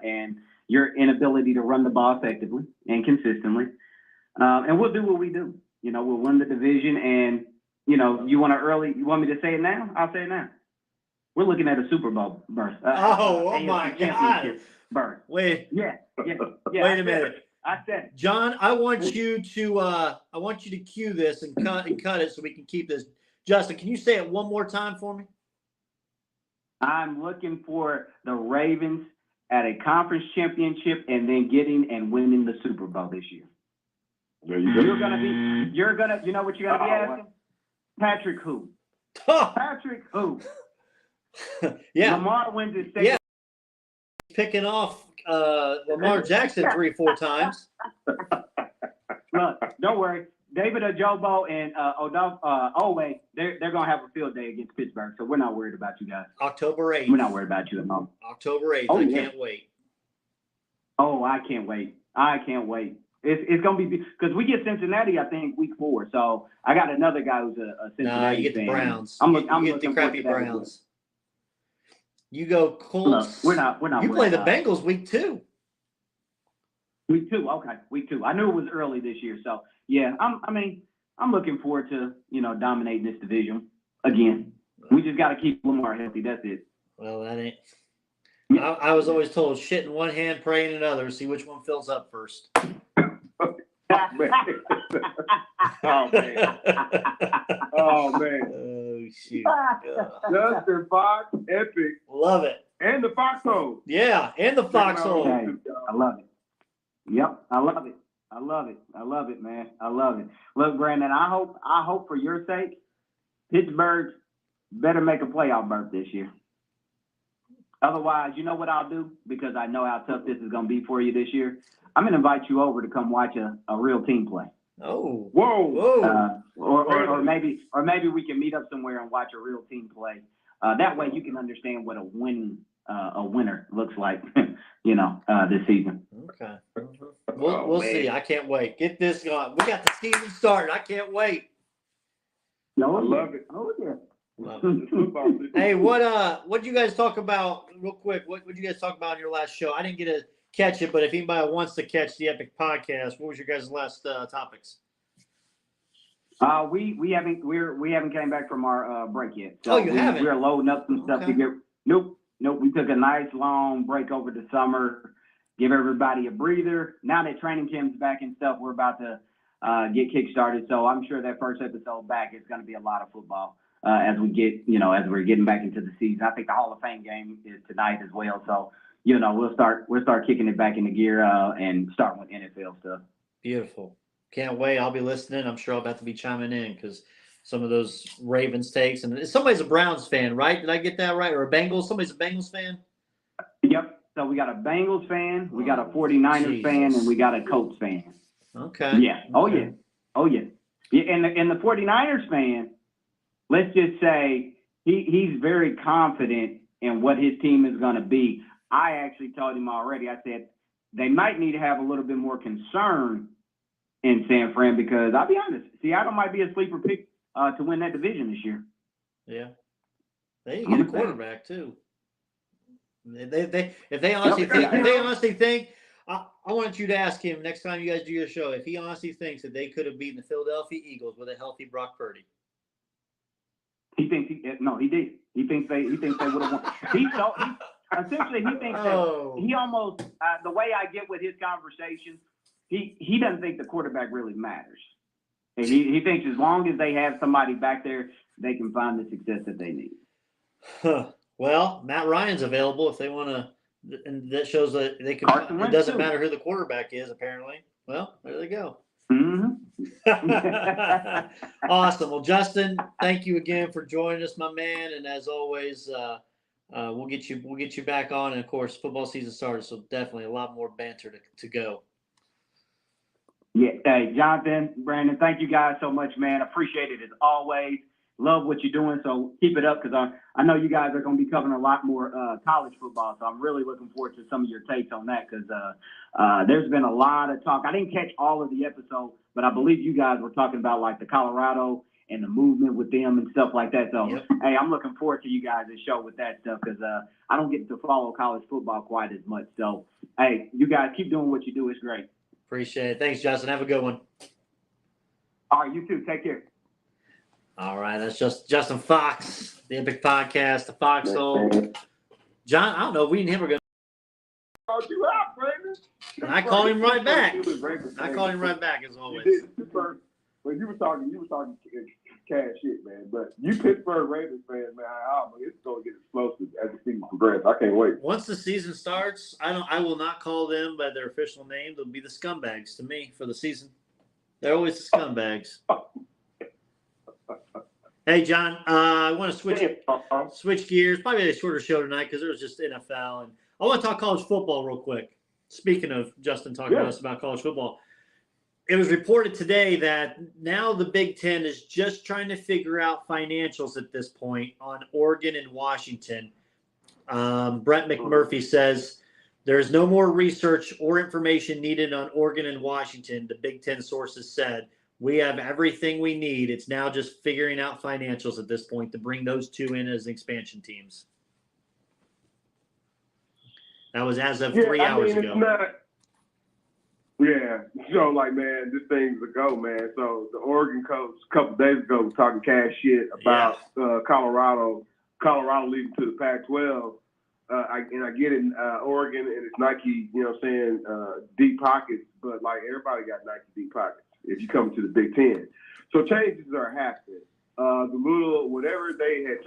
and your inability to run the ball effectively and consistently. And we'll do what we do. You know, we'll win the division and, you know, you want me to say it now? I'll say it now. We're looking at a Super Bowl berth. Oh my God. Berth. Wait. Yeah. Wait a minute. I said it. John, I want you to cue this and cut it so we can keep this. Justin, can you say it one more time for me? I'm looking for the Ravens at a conference championship and then winning the Super Bowl this year. There you go. You know what you're gonna be asking? Patrick who? Patrick who? Yeah. Lamar wins his state. Yeah. Picking off Lamar Jackson 3-4 times. Look, don't worry. David Ojobo and Owe, they're going to have a field day against Pittsburgh, so we're not worried about you guys. October 8th. We're not worried about you at all. October 8th. I can't wait. Oh, I can't wait. It's going to be – because we get Cincinnati, I think, week 4. So I got another guy who's a Cincinnati fan. No, you get the Browns. I'm you get the crappy Browns. You go Look, Colts. we're not you play the Bengals week 2. Week 2, okay. Week 2. I knew it was early this year. So, yeah, I'm looking forward to, dominating this division. again. We just got to keep Lamar healthy. That's it. Well, that ain't. I was always told shit in one hand, pray in another. See which one fills up first. Oh, man. Oh, man. Oh, man. Oh, shoot. Justin Fox, epic. Love it. And the Foxhole. Yeah, and the foxhole. Hey, I love it. Yep, I love it. I love it. I love it, man. I love it. Look, Brandon, I hope for your sake, Pittsburgh better make a playoff berth this year. Otherwise, you know what I'll do? Because I know how tough this is going to be for you this year. I'm going to invite you over to come watch a real team play. Oh. Whoa. Or maybe we can meet up somewhere and watch a real team play. That way you can understand what a winner looks like, this season. Okay. We'll see. I can't wait. Get this going. We got the season started. I can't wait. No, I love it. Oh, yeah. Love it. Hey, what you guys talk about real quick? What did you guys talk about in your last show? I didn't get to catch it, but if anybody wants to catch the Epic podcast, what was your guys' last topics? We haven't came back from our break yet. So you haven't? We're loading up some stuff to get. Nope. We took a nice long break over the summer, give everybody a breather. Now that training camp's back and stuff, we're about to get kick-started. So I'm sure that first episode back is going to be a lot of football as we get, as we're getting back into the season. I think the Hall of Fame game is tonight as well. So, we'll start kicking it back into gear and starting with NFL stuff. Beautiful. Can't wait. I'll be listening. I'm sure I'll have to be chiming in because some of those Ravens takes. And somebody's a Browns fan, right? Did I get that right? Or a Bengals? Somebody's a Bengals fan? Yep. So we got a Bengals fan, we got a 49ers fan, and we got a Colts fan. Okay. Yeah. Oh, yeah. Oh, yeah. And the 49ers fan, let's just say he's very confident in what his team is going to be. I actually told him already, I said, they might need to have a little bit more concern in San Fran because I'll be honest, Seattle might be a sleeper pick to win that division this year. Yeah. They can get a quarterback too. If they honestly think, I want you to ask him next time you guys do your show if he honestly thinks that they could have beaten the Philadelphia Eagles with a healthy Brock Purdy. He thinks he did. He thinks they would have won. Essentially he thinks that he almost the way I get with his conversation, he doesn't think the quarterback really matters. And he thinks as long as they have somebody back there, they can find the success that they need. Well, Matt Ryan's available if they want to, and that shows that they can. It doesn't matter who the quarterback is, apparently. Well, there they go. Mm-hmm. Awesome. Well, Justin, thank you again for joining us, my man. And as always, we'll get you back on. And of course, football season started, so definitely a lot more banter to go. Yeah. Hey, Jonathan, Brandon, thank you guys so much, man. Appreciate it as always. Love what you're doing, so keep it up because I know you guys are going to be covering a lot more college football, so I'm really looking forward to some of your takes on that because there's been a lot of talk. I didn't catch all of the episodes, but I believe you guys were talking about like the Colorado and the movement with them and stuff like that. So, Hey, I'm looking forward to you guys' show with that stuff because I don't get to follow college football quite as much. So, hey, you guys keep doing what you do. It's great. Appreciate it. Thanks, Justin. Have a good one. All right, you too. Take care. All right, that's just Justin Fox, the Epic Podcast, the Foxhole. John, I don't know if we and him are going to. Called you out, Brandon. And I called him right back. I called him right back as always. When you were talking cash shit, man. But you Pittsburgh Ravens fans, man, it's going to get explosive as the season progresses. I can't wait. Once the season starts, I will not call them by their official name. They'll be the scumbags to me for the season. They're always the scumbags. Hey, John, I want to switch gears. Probably a shorter show tonight because there was just NFL. And I want to talk college football real quick. Speaking of Justin talking to us about college football, it was reported today that now the Big Ten is just trying to figure out financials at this point on Oregon and Washington. Brett McMurphy says there's no more research or information needed on Oregon and Washington, the Big Ten sources said. We have everything we need. It's now just figuring out financials at this point to bring those two in as expansion teams. That was as of 3 hours ago. Yeah. So, like, man, this thing's a go, man. So, the Oregon coach a couple days ago was talking cash shit about Colorado leading to the Pac-12. I get it, Oregon and its Nike, you know what I'm saying, deep pockets, but, like, everybody got Nike deep pockets if you come to the Big Ten. So, changes are happening. The little, whatever they had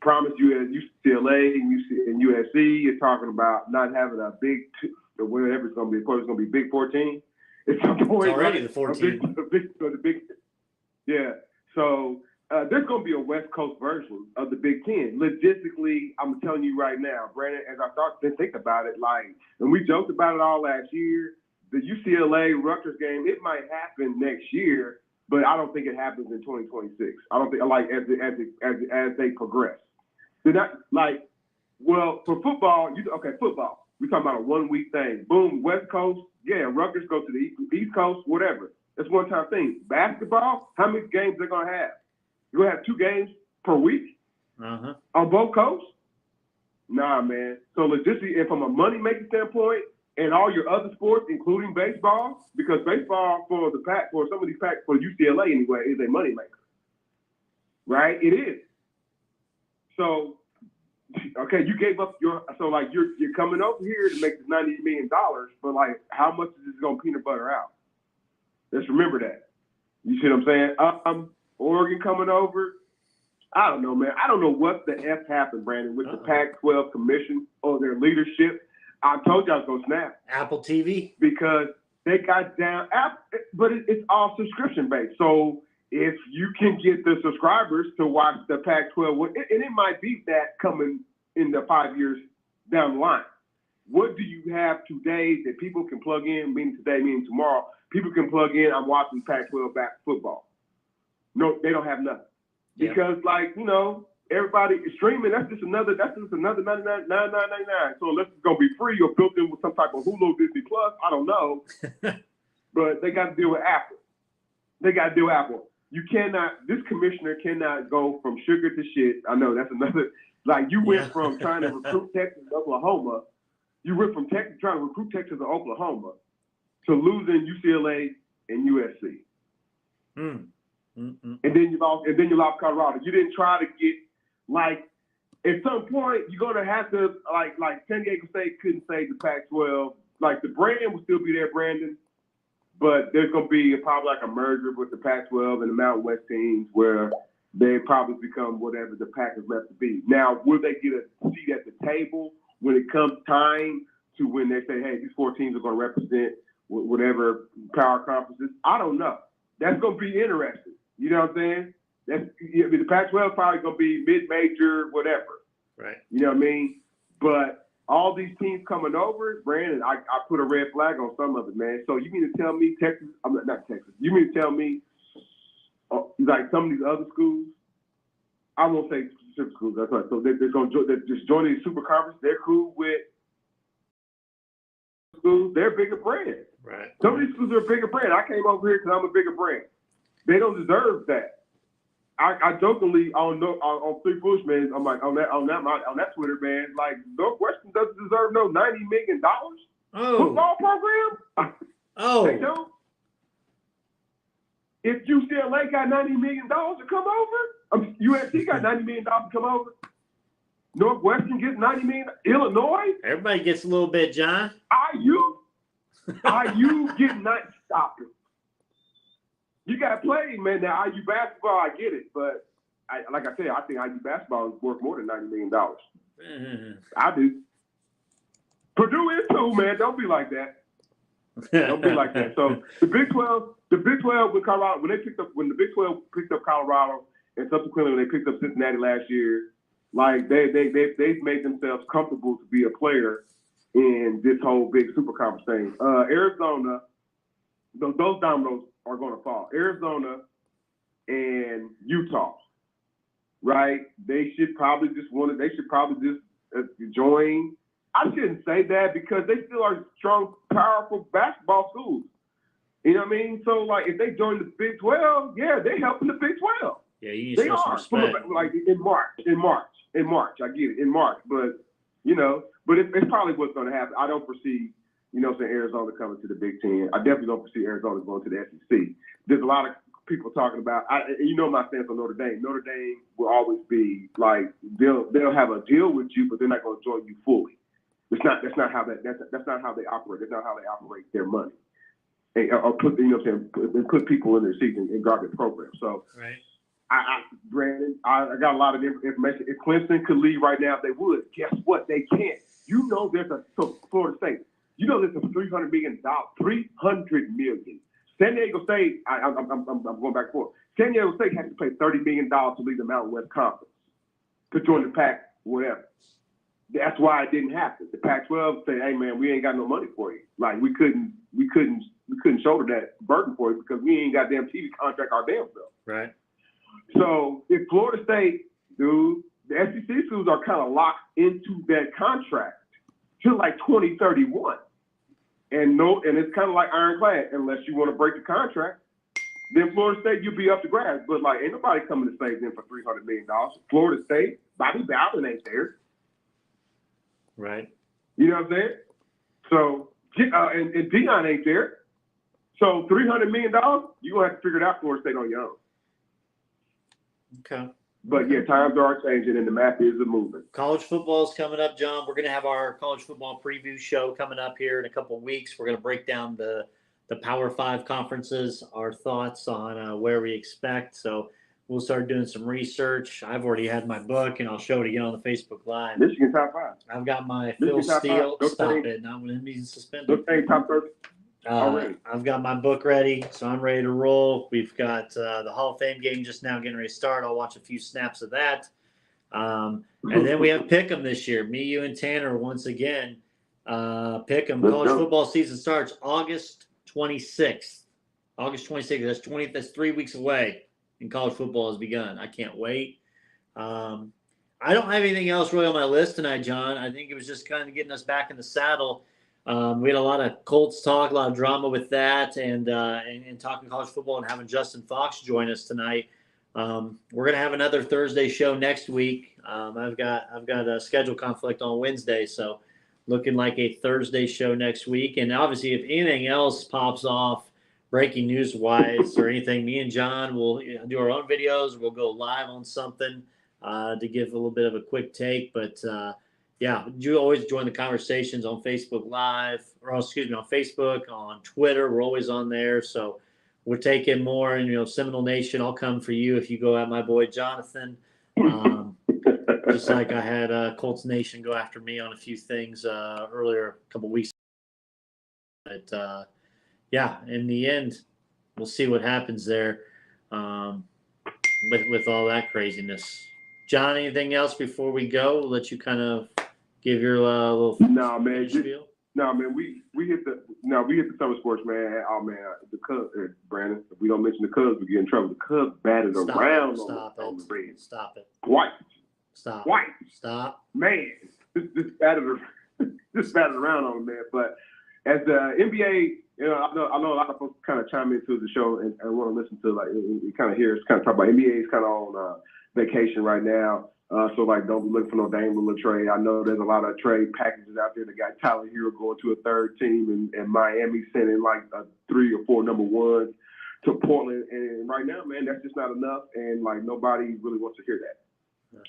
promised you at UCLA and USC is talking about not having a big or whatever it's going to be. It's going to be Big 14 at some point. It's already right? the 14. Yeah. So there's going to be a West Coast version of the Big 10. Logistically, I'm telling you right now, Brandon, as I start to think about it, like, and we joked about it all last year, the UCLA-Rutgers game, it might happen next year, but I don't think it happens in 2026. I don't think, like, as they progress. They're not, like, well, for football, football. We're talking about a 1 week thing. Boom, West Coast, yeah, Rutgers go to the East Coast, whatever. That's one-time thing. Basketball, how many games they're going to have? You're going to have 2 games per week on both coasts? Nah, man. So logistically, and from a money-making standpoint, and all your other sports, including baseball, because baseball for some of these packs, for UCLA anyway, is a moneymaker. Right? It is. So, okay, you gave up you're coming over here to make this $90 million, but, like, how much is this going to peanut butter out? Let's remember that. You see what I'm saying? Oregon coming over. I don't know, man. I don't know what the F happened, Brandon, with the Pac-12 commission or their leadership. I told you I was going to snap. Apple TV? Because they got down, but it's all subscription-based. So if you can get the subscribers to watch the Pac-12, and it might be that coming in the 5 years down the line. What do you have today that people can plug in, meaning today, meaning tomorrow, people can plug in, I'm watching Pac-12 back football. No, they don't have nothing. Yeah. Because, like, you know, everybody is streaming, that's just another $99.99. So unless it's going to be free or built in with some type of Hulu, Disney Plus, I don't know. But they got to deal with Apple. You cannot, this commissioner cannot go from sugar to shit. I know that's another, like, you went from trying to recruit Texas to Oklahoma. You went from trying to recruit Texas to Oklahoma to losing UCLA and USC. And then you lost Colorado. You didn't try to get, like, at some point you're gonna have to, like San Diego State couldn't save the Pac-12. Like, the brand will still be there, Brandon, but there's gonna be probably like a merger with the Pac-12 and the Mountain West teams where they probably become whatever the Pac is left to be. Now, will they get a seat at the table when it comes time to when they say, hey, these 4 teams are going to represent whatever power conferences? I don't know. That's going to be interesting. You know what I'm saying? The Pac-12 probably going to be mid-major, whatever. Right. You know what I mean? But all these teams coming over, Brandon, I put a red flag on some of it, man. So you mean to tell me Texas? I'm not Texas. You mean to tell me like some of these other schools? I won't say specific schools. That's right. So they're just joining the super conference. They're cool with schools. They're bigger brand. Right. Some of these schools are a bigger brand. I came over here because I'm a bigger brand. They don't deserve that. I jokingly on Three Foolish Men, I'm like on that Twitter, man, like, Northwestern doesn't deserve no $90 million football program. They don't. If UCLA got $90 million to come over, USC got $90 million to come over. Northwestern gets $90 million. Illinois. Everybody gets a little bit, John. IU getting $90. Stop it. You got to play, man. Now, IU basketball, I get it. But, like I said, I think IU basketball is worth more than $90 million. I do. Purdue is too, man. Don't be like that. Don't be like that. So, the Big 12 with Colorado, when the Big 12 picked up Colorado, and subsequently when they picked up Cincinnati last year, like, they've made themselves comfortable to be a player in this whole big super conference thing. Arizona, those dominoes are going to fall. Arizona and Utah, right? They should probably just join. I shouldn't say that because they still are strong, powerful basketball schools. You know what I mean? So, like, if they join the Big 12, yeah, they're helping the Big 12. Yeah, you they show some respect. Like, in March. I get it, in March. But, you know, it's probably what's going to happen. I don't foresee Arizona coming to the Big Ten. I definitely don't foresee Arizona going to the SEC. There's a lot of people talking about, my stance on Notre Dame. Notre Dame will always be like, they'll have a deal with you, but they're not going to join you fully. That's not how they operate. That's not how they operate their money. Or put people in their seats and guard their program. So, right. Brandon, I got a lot of information. If Clemson could leave right now, if they would. Guess what? They can't. So Florida State. There's a $300 million. $300 million. San Diego State. I'm going back and forth. San Diego State has to pay $30 million to leave the Mountain West Conference to join the Pac, whatever. That's why it didn't happen. The Pac-12 said, "Hey man, we ain't got no money for you. Like we couldn't shoulder that burden for you because we ain't got damn TV contract our damn self." Right. So if Florida State, dude, the SEC schools are kind of locked into that contract till like 2031, and it's kind of like ironclad. Unless you want to break the contract, then Florida State you'll be up to grab. But like, ain't nobody coming to save them for $300 million. Florida State, Bobby Bowden ain't there. Right. You know what I'm saying? So, and Deion ain't there. So $300 million, you're going to have to figure it out Florida State on your own. Okay. But yeah, times are changing and the map is moving. College football is coming up, John. We're going to have our college football preview show coming up here in a couple of weeks. We're going to break down the Power 5 conferences, our thoughts on where we expect. So we'll start doing some research. I've already had my book, and I'll show it again on the Facebook Live. Michigan top 5. I've got my Phil Steele. Stop it. Not when he's suspended. Don't say top 30. I've got my book ready, so I'm ready to roll. We've got the Hall of Fame game just now getting ready to start. I'll watch a few snaps of that. And then we have Pick'em this year. Me, you, and Tanner once again. Pick'em. College football season starts August 26th. August 26th. That's 3 weeks away, and college football has begun. I can't wait. I don't have anything else really on my list tonight, John. I think it was just kind of getting us back in the saddle. We had a lot of Colts talk, a lot of drama with that, and talking college football and having Justin Fox join us tonight. We're gonna have another Thursday show next week. I've got a schedule conflict on Wednesday, so looking like a Thursday show next week. And obviously, if anything else pops off, breaking news wise or anything, me and John will do our own videos. We'll go live on something to give a little bit of a quick take, but. Yeah, you always join the conversations on Facebook Live, on Facebook, on Twitter. We're always on there. So we're taking more, and, Seminole Nation, I'll come for you if you go at my boy Jonathan. Just like I had Colts Nation go after me on a few things earlier, a couple weeks ago. But, yeah, in the end, we'll see what happens there with all that craziness. John, anything else before we go? We'll let you kind of give your little spiel. No, man, we hit the summer sports, man. Oh man, the Cubs, Brandon. If we don't mention the Cubs, we get in trouble. The Cubs batted around on the Reds. Stop it. Twice. Stop. Twice. Stop. Man, just batted around on them, man. But as the NBA, I know a lot of folks kind of chime into the show and want to listen to kind of hear us kind of talk about NBA is kind of on vacation right now. So don't be looking for no Dame Lillard trade. I know there's a lot of trade packages out there that got Tyler Hero going to a third team, and Miami sending like 3 or 4 number ones to Portland. And right now, man, that's just not enough. And nobody really wants to hear that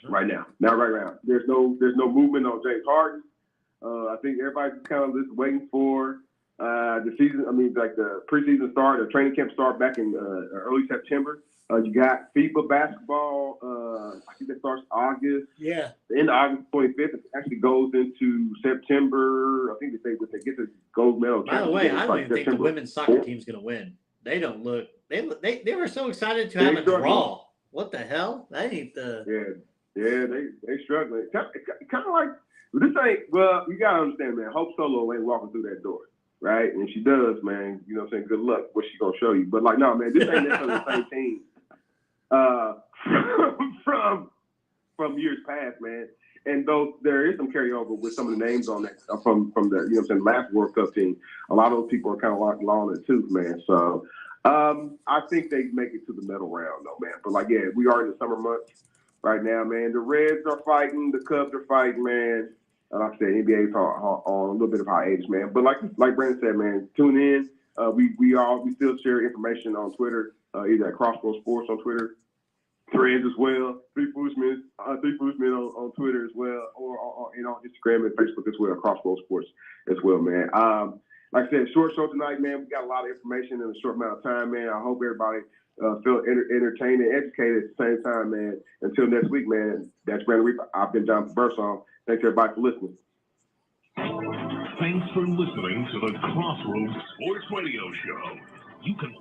right now. Not right now. There's no movement on James Harden. I think everybody's kind of just waiting for the season. I mean, the preseason start, the training camp start back in early September. You got FIBA basketball. I think that starts August. Yeah. The end of August 25th. It actually goes into September. I think they get the gold medal. By the way, I don't even think the women's soccer team's going to win. They don't look. They were so excited to have a draw. What the hell? That ain't the. Yeah. They struggling. Kind of like this ain't. Well, you gotta understand, man. Hope Solo ain't walking through that door. Right? And she does, man. You know what I'm saying? Good luck. What she gonna show you? But no, man, this ain't necessarily the same team from years past, man. And though there is some carryover with some of the names on that from the last World Cup team, a lot of those people are kind of locked long in the tooth, man. So I think they make it to the medal round, though, man. But we are in the summer months right now, man. The Reds are fighting, the Cubs are fighting, man. like I said, NBA on a little bit of our age, man. But like Brandon said, man, tune in. We still share information on Twitter, either at Crossroads Sports on Twitter, Threads as well, Three Foosmen on Twitter as well, or on Instagram and Facebook as well, Crossroads Sports as well, man. Like I said, short show tonight, man. We got a lot of information in a short amount of time, man. I hope everybody feel entertained and educated at the same time, man. Until next week, man. That's Brandon Reaper. I've been John Bersong. Thanks everybody for listening. Thanks for listening to the Crossroads Sports Radio Show. You can